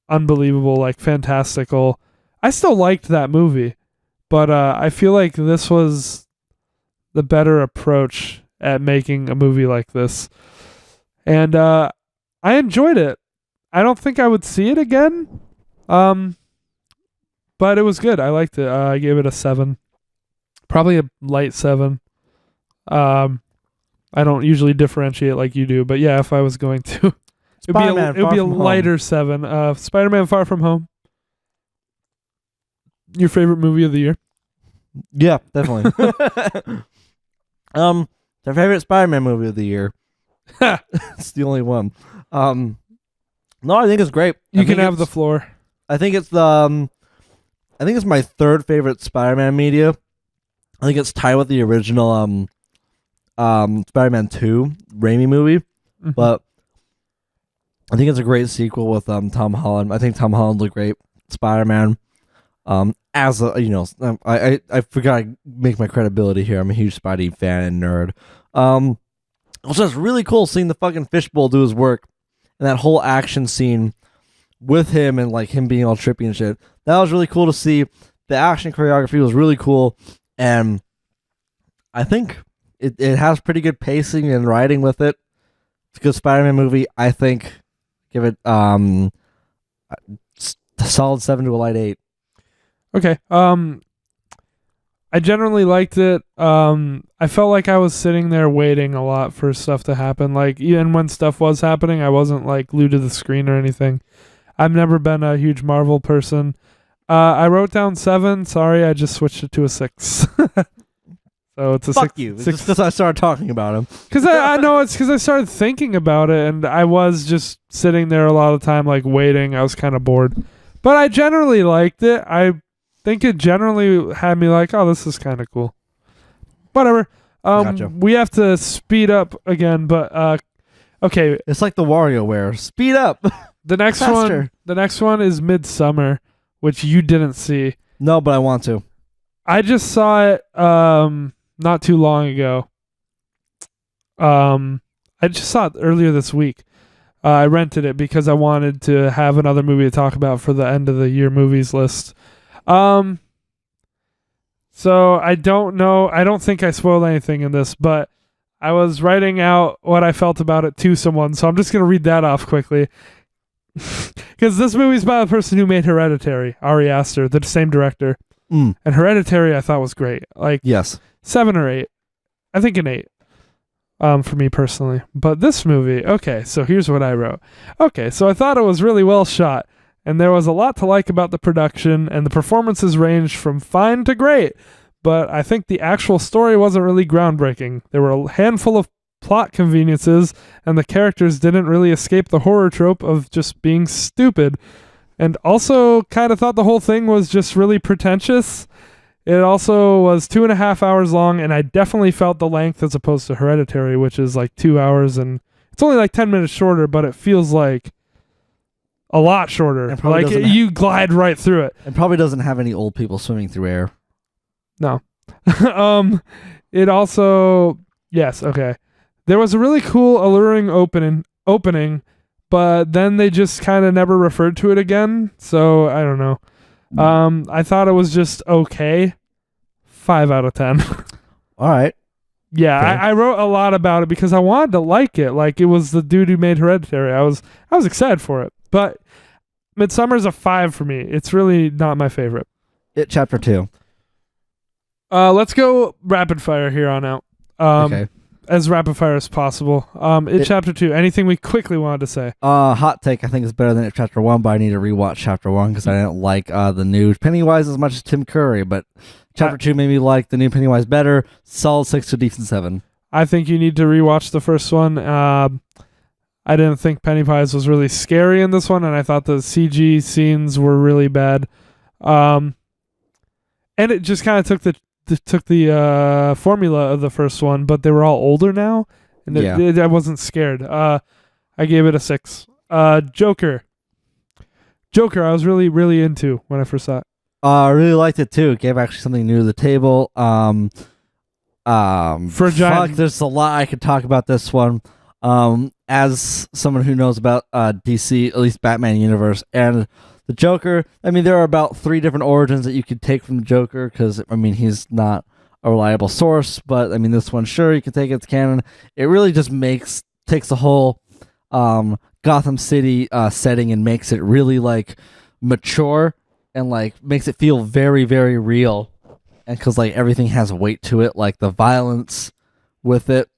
unbelievable, like fantastical. I still liked that movie, but I feel like this was the better approach at making a movie like this. And I enjoyed it. I don't think I would see it again, but it was good. I liked it. I gave it a 7. Probably a light 7. I don't usually differentiate like you do, but yeah, if I was going to, it'd be a lighter 7. Spider-Man Far From Home. Your favorite movie of the year? Yeah, definitely. Their favorite Spider-Man movie of the year. It's the only one. No, I think it's great. You can have the floor. I think it's I think it's my third favorite Spider-Man media. I think it's tied with the original Spider-Man 2 Raimi movie, but I think it's a great sequel with Tom Holland. I think Tom Holland's a great Spider-Man. As a, I forgot to make my credibility here. I'm a huge Spidey fan and nerd. It was just really cool seeing the fucking fishbowl do his work, and that whole action scene with him and like him being all trippy and shit. That was really cool to see. The action choreography was really cool, and I think it has pretty good pacing and writing with it. It's a good Spider-Man movie. I think give it a solid 7 to a light 8. Okay. I generally liked it. I felt like I was sitting there waiting a lot for stuff to happen. Like, even when stuff was happening, I wasn't like glued to the screen or anything. I've never been a huge Marvel person. I wrote down 7. Sorry, I just switched it to a 6. So it's a Fuck 6. you. It's just because I started talking about him. Because I know it's because I started thinking about it, and I was just sitting there a lot of the time, like waiting. I was kind of bored, but I generally liked it. I think it generally had me like, oh, this is kind of cool. Whatever. Gotcha. We have to speed up again, but okay. It's like the WarioWare. Speed up. The next Faster. one. The next one is Midsummer, which you didn't see. No, but I want to. I just saw it not too long ago. I just saw it earlier this week. I rented it because I wanted to have another movie to talk about for the end of the year movies list. So I don't know. I don't think I spoiled anything in this, but I was writing out what I felt about it to someone, so I'm just going to read that off quickly. Because this movie's by the person who made Hereditary, Ari Aster, the same director. And Hereditary I thought was great. Like, yes. 7 or 8. I think an 8. For me personally. But this movie, okay, so here's what I wrote. Okay, so I thought it was really well shot, and there was a lot to like about the production, and the performances ranged from fine to great, but I think the actual story wasn't really groundbreaking. There were a handful of plot conveniences, and the characters didn't really escape the horror trope of just being stupid, and also kind of thought the whole thing was just really pretentious. It also was 2.5 hours long, and I definitely felt the length as opposed to Hereditary, which is like 2 hours, and it's only like 10 minutes shorter, but it feels like a lot shorter. Like you glide right through it. It probably doesn't have any old people swimming through air. No. It also, yes, okay. There was a really cool, alluring opening, but then they just kind of never referred to it again. So I don't know. I thought it was just okay. 5 out of 10. All right. Yeah, okay. I wrote a lot about it because I wanted to like it. Like, it was the dude who made Hereditary. I was excited for it. But Midsummer's a 5 for me. It's really not my favorite. It Chapter 2. Let's go rapid fire here on out. Okay. As rapid fire as possible. It Chapter 2. Anything we quickly wanted to say? Hot take. I think it's better than It Chapter 1, but I need to rewatch Chapter 1 because I didn't like the new Pennywise as much as Tim Curry. But Chapter 2 made me like the new Pennywise better. Solid 6 to decent 7. I think you need to rewatch the first one. I didn't think Pennywise was really scary in this one, and I thought the CG scenes were really bad. And it just kind of took the formula of the first one, but they were all older now, and I wasn't scared. I gave it a 6. Joker, I was really really into when I first saw it. I really liked it too. It gave actually something new to the table. For a giant, there's a lot I could talk about this one. As someone who knows about DC, at least Batman universe, and the Joker, I mean, there are about 3 different origins that you could take from the Joker, because, I mean, he's not a reliable source, but, I mean, this one, sure, you can take it as canon. It really just takes the whole Gotham City setting and makes it really, like, mature, and, like, makes it feel very, very real, and because, like, everything has weight to it, like, the violence with it,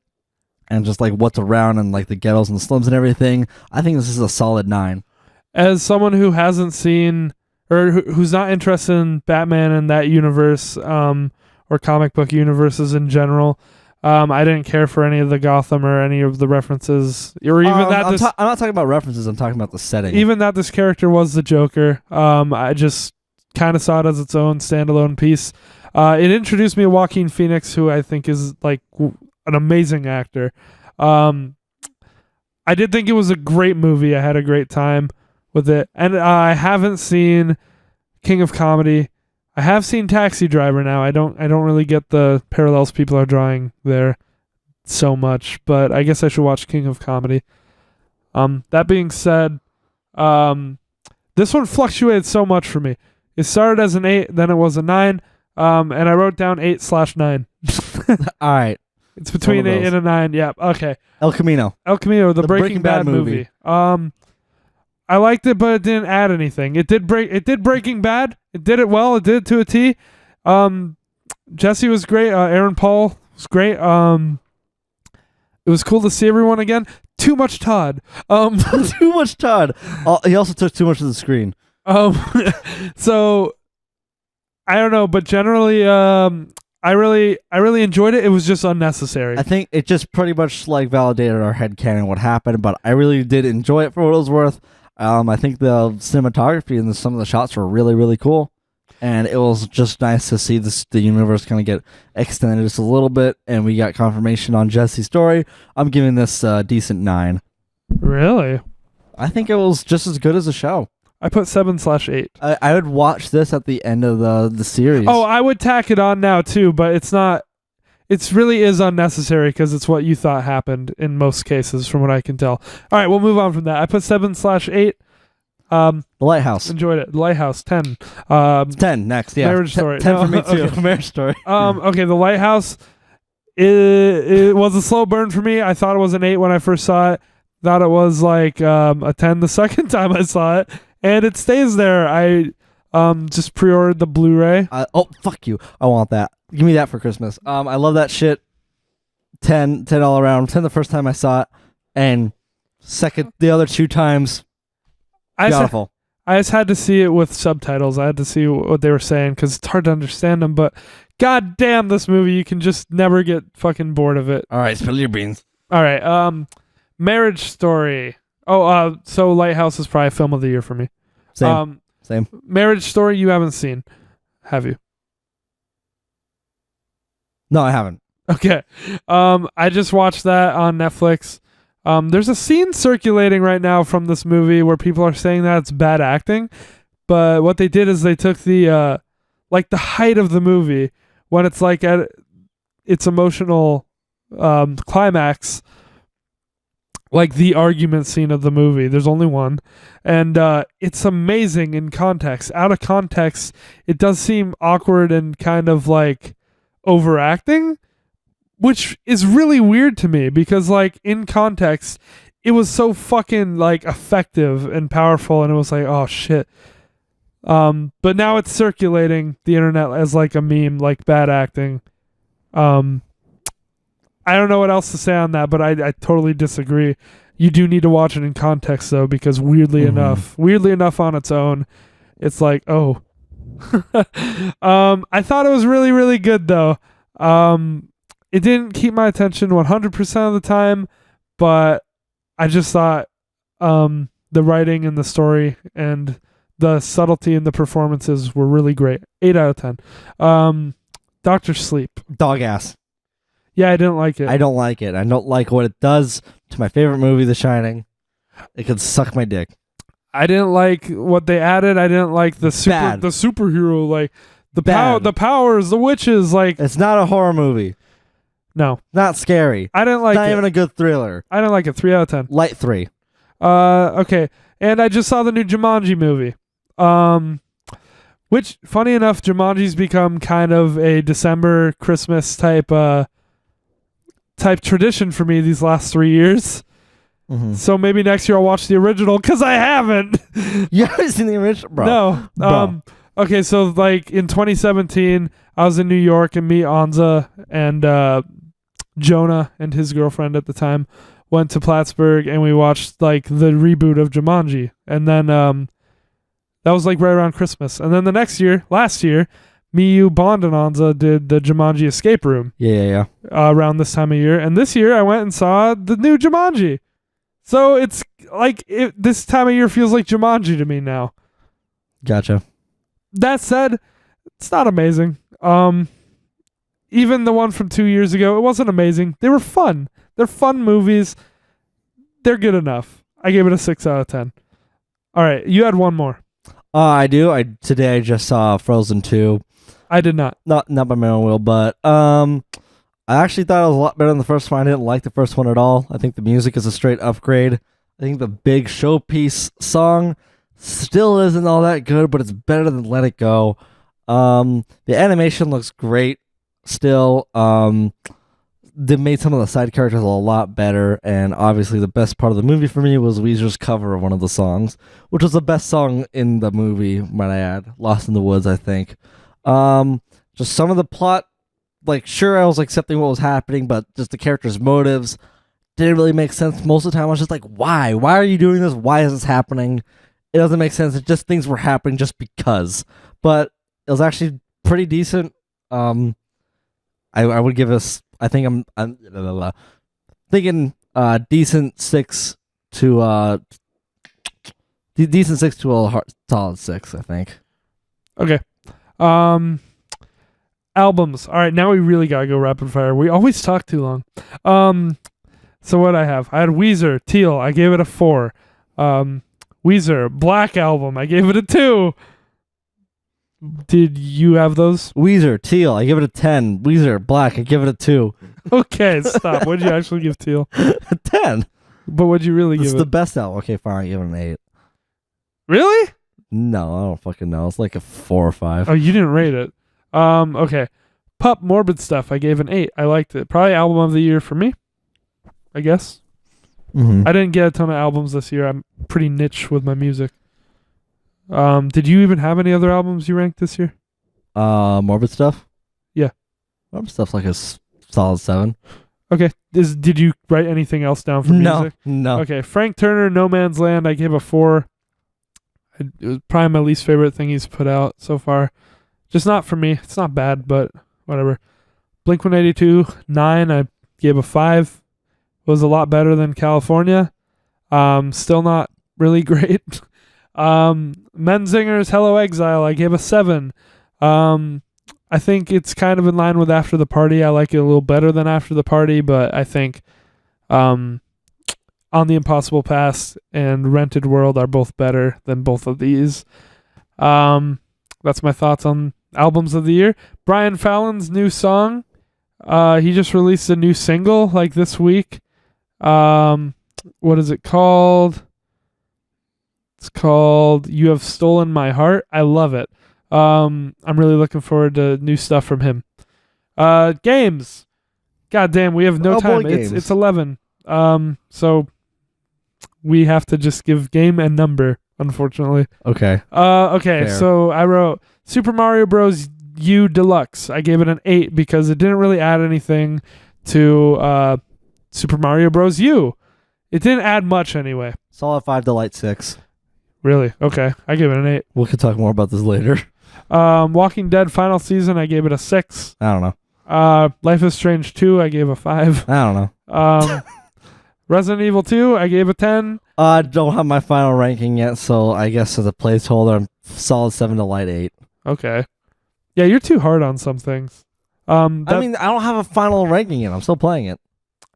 and just, like, what's around, and, like, the ghettos and the slums and everything. I think this is a solid 9. As someone who hasn't seen or who's not interested in Batman and that universe, or comic book universes in general, I didn't care for any of the Gotham or any of the references, or even I'm not talking about references. I'm talking about the setting. Even that this character was the Joker. I just kind of saw it as its own standalone piece. It introduced me to Joaquin Phoenix, who I think is like an amazing actor. I did think it was a great movie. I had a great time with it, and I haven't seen King of Comedy. I have seen Taxi Driver now. I don't really get the parallels people are drawing there so much, but I guess I should watch King of Comedy. That being said, this one fluctuated so much for me. It started as an 8, then it was a 9, and I wrote down 8/9. All right. It's between 8 and a 9. Yeah, okay. El Camino, the Breaking Bad movie. I liked it, but it didn't add anything. It did Breaking Bad. It did it well. It did it to a T. Jesse was great. Aaron Paul was great. It was cool to see everyone again. Too much Todd. Too much Todd. He also took too much of the screen. So I don't know, but generally, I really enjoyed it. It was just unnecessary. I think it just pretty much like validated our headcanon what happened, but I really did enjoy it for what it was worth. I think the cinematography and some of the shots were really, really cool. And it was just nice to see the universe kind of get extended just a little bit, and we got confirmation on Jesse's story. I'm giving this a decent 9. Really? I think it was just as good as the show. I put 7/8. I would watch this at the end of the series. Oh, I would tack it on now too, but it's not. It really is unnecessary because it's what you thought happened in most cases, from what I can tell. All right, we'll move on from that. I put 7/8. The Lighthouse. Enjoyed it. The Lighthouse 10. 10 next. Yeah. Marriage Story. 10 for me too. Okay. Marriage Story. Okay, The Lighthouse. It was a slow burn for me. I thought it was an 8 when I first saw it. Thought it was like a 10 the second time I saw it, and it stays there. I just pre-ordered the Blu-ray. Oh, fuck you. I want that. Give me that for Christmas. I love that shit. 10 all around. 10 the first time I saw it, and second the other 2 times. Beautiful. I just had to see it with subtitles. I had to see what they were saying because it's hard to understand them. But god damn, this movie, you can just never get fucking bored of it. All right, spill your beans. All right, Marriage Story. Oh, so Lighthouse is probably film of the year for me. Same. Marriage Story, you haven't seen, have you? No, I haven't. Okay. I just watched that on Netflix. There's a scene circulating right now from this movie where people are saying that it's bad acting, but what they did is they took the like the height of the movie when it's like at its emotional climax, like the argument scene of the movie. There's only one, and it's amazing in context. Out of context, it does seem awkward and kind of like overacting, which is really weird to me because like in context it was so fucking like effective and powerful, and it was like, oh shit. But now it's circulating the internet as like a meme, like bad acting. I don't know what else to say on that, but I totally disagree. You do need to watch it in context though, because weirdly enough on its own, it's like, oh. I thought it was really, really good though. it didn't keep my attention 100% of the time, but I just thought the writing and the story and the subtlety in the performances were really great. 8 out of 10. Doctor Sleep. Dog ass. Yeah, I didn't like it. I don't like it. I don't like what it does to my favorite movie, The Shining. It could suck my dick. I didn't like what they added. I didn't like the superhero, like the powers, the witches. Like, it's not a horror movie. No, not scary. I didn't like it. Not even a good thriller. I didn't like it. 3 out of 10. Light 3. Okay. And I just saw the new Jumanji movie. Which, funny enough, Jumanji's become kind of a December Christmas type tradition for me these last 3 years. Mm-hmm. So maybe next year I'll watch the original because I haven't. You haven't seen the original, bro? No. Bro. Okay, so like in 2017, I was in New York and me, Anza, and Jonah and his girlfriend at the time went to Plattsburgh and we watched like the reboot of Jumanji. And then that was like right around Christmas. And then the next year, last year, me, you, Bond, and Anza did the Jumanji Escape Room. Yeah. Around this time of year. And this year I went and saw the new Jumanji. So it's like this time of year feels like Jumanji to me now. Gotcha. That said, it's not amazing. Even the one from 2 years ago, it wasn't amazing. They were fun. They're fun movies. They're good enough. I gave it a 6 out of 10. All right, you had one more. I do. Today I just saw Frozen 2. I did not. Not by my own will, but I actually thought it was a lot better than the first one. I didn't like the first one at all. I think the music is a straight upgrade. I think the big showpiece song still isn't all that good, but it's better than Let It Go. The animation looks great still. They made some of the side characters a lot better, and obviously the best part of the movie for me was Weezer's cover of one of the songs, which was the best song in the movie, might I add. Lost in the Woods, I think. Just some of the plot, like, sure, I was accepting what was happening, but just the characters' motives didn't really make sense. Most of the time, I was just like, why? Why are you doing this? Why is this happening? It doesn't make sense. It just things were happening just because. But it was actually pretty decent. I would give us. I think I'm thinking decent 6 to decent 6 to a solid 6. I think. Okay. Albums. All right, now we really gotta go rapid fire. We always talk too long. So what I have? I had Weezer, Teal. I gave it a 4. Weezer, Black Album. I gave it a 2. Did you have those? Weezer, Teal. I give it a 10. Weezer, Black. I give it a 2. Okay, stop. What'd you actually give Teal? A 10. But what'd you really give it? It's the best album. Okay, fine. I give it an 8. Really? No, I don't fucking know. It's like a 4 or 5. Oh, you didn't rate it. Okay. Pup, Morbid Stuff. I gave an 8. I liked it. Probably album of the year for me, I guess. Mm-hmm. I didn't get a ton of albums this year. I'm pretty niche with my music. Did you even have any other albums you ranked this year? Morbid Stuff? Yeah. Morbid Stuff's like a solid 7. Okay. Did you write anything else down for music? No. Okay. Frank Turner, No Man's Land. I gave a 4. It was probably my least favorite thing he's put out so far. Just not for me. It's not bad, but whatever. Blink-182, 9. I gave a 5. Was a lot better than California. Still not really great. Menzingers, Hello Exile. I gave a 7. I think it's kind of in line with After the Party. I like it a little better than After the Party, but I think On the Impossible Past and Rented World are both better than both of these. That's my thoughts on albums of the year. Brian Fallon's new song. He just released a new single like this week. What is it called? It's called You Have Stolen My Heart. I love it. I'm really looking forward to new stuff from him. Games. God damn, we have no time. It's 11. So we have to just give game and number, unfortunately. Okay. Okay, Fair. so I wrote Super Mario Bros. U Deluxe. I gave it an 8 because it didn't really add anything to Super Mario Bros. U. It didn't add much anyway. Solid 5 to light 6. Really? Okay. I give it an 8. We could talk more about this later. Walking Dead final season, I gave it a 6. I don't know. Life is Strange 2, I gave a 5. I don't know. Resident Evil 2, I gave a 10. I don't have my final ranking yet, so I guess as a placeholder, I'm solid 7 to light 8. Okay. Yeah, you're too hard on some things. I mean, I don't have a final ranking yet. I'm still playing it.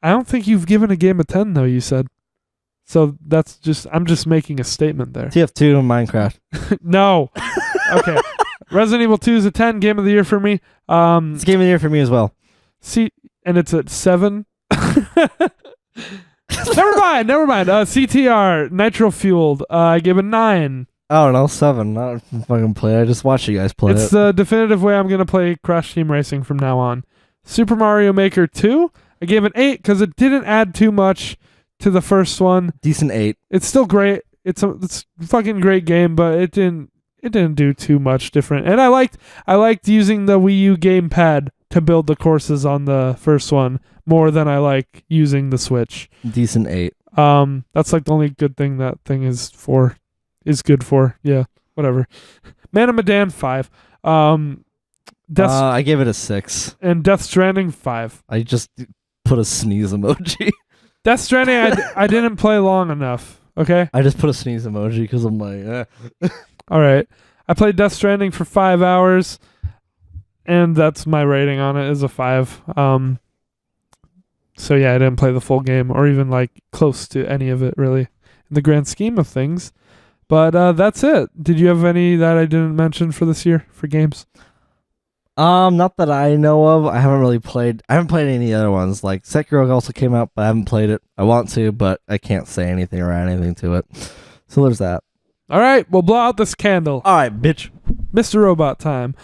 I don't think you've given a game a 10, though, you said. So I'm just making a statement there. TF2 and Minecraft. No. Okay. Resident Evil 2 is a 10, game of the year for me. It's game of the year for me as well. See, and it's at 7. Never mind. CTR, Nitro Fueled. I gave a 9. I don't know, 7. I don't fucking play it. I just watch you guys play It's the definitive way I'm going to play Crash Team Racing from now on. Super Mario Maker 2, I gave an 8 because it didn't add too much to the first one. Decent 8. It's still great. It's a fucking great game, but it didn't do too much different. And I liked using the Wii U gamepad to build the courses on the first one more than I like using the Switch. Decent 8. That's like the only good thing that thing is good for. Yeah, whatever. Man of Medan 5. I gave it a 6. And Death Stranding 5. I just put a sneeze emoji. Death Stranding I didn't play long enough. Okay. I just put a sneeze emoji because I'm like, All right. I played Death Stranding for 5 hours, and that's my rating on it is a 5. So yeah, I didn't play the full game or even like close to any of it really in the grand scheme of things. But that's it. Did you have any that I didn't mention for this year for games? Not that I know of. I haven't played any of the other ones. Like Sekiro also came out, but I haven't played it. I want to, but I can't say anything or add anything to it. So there's that. All right, we'll blow out this candle. All right, bitch. Mr. Robot time.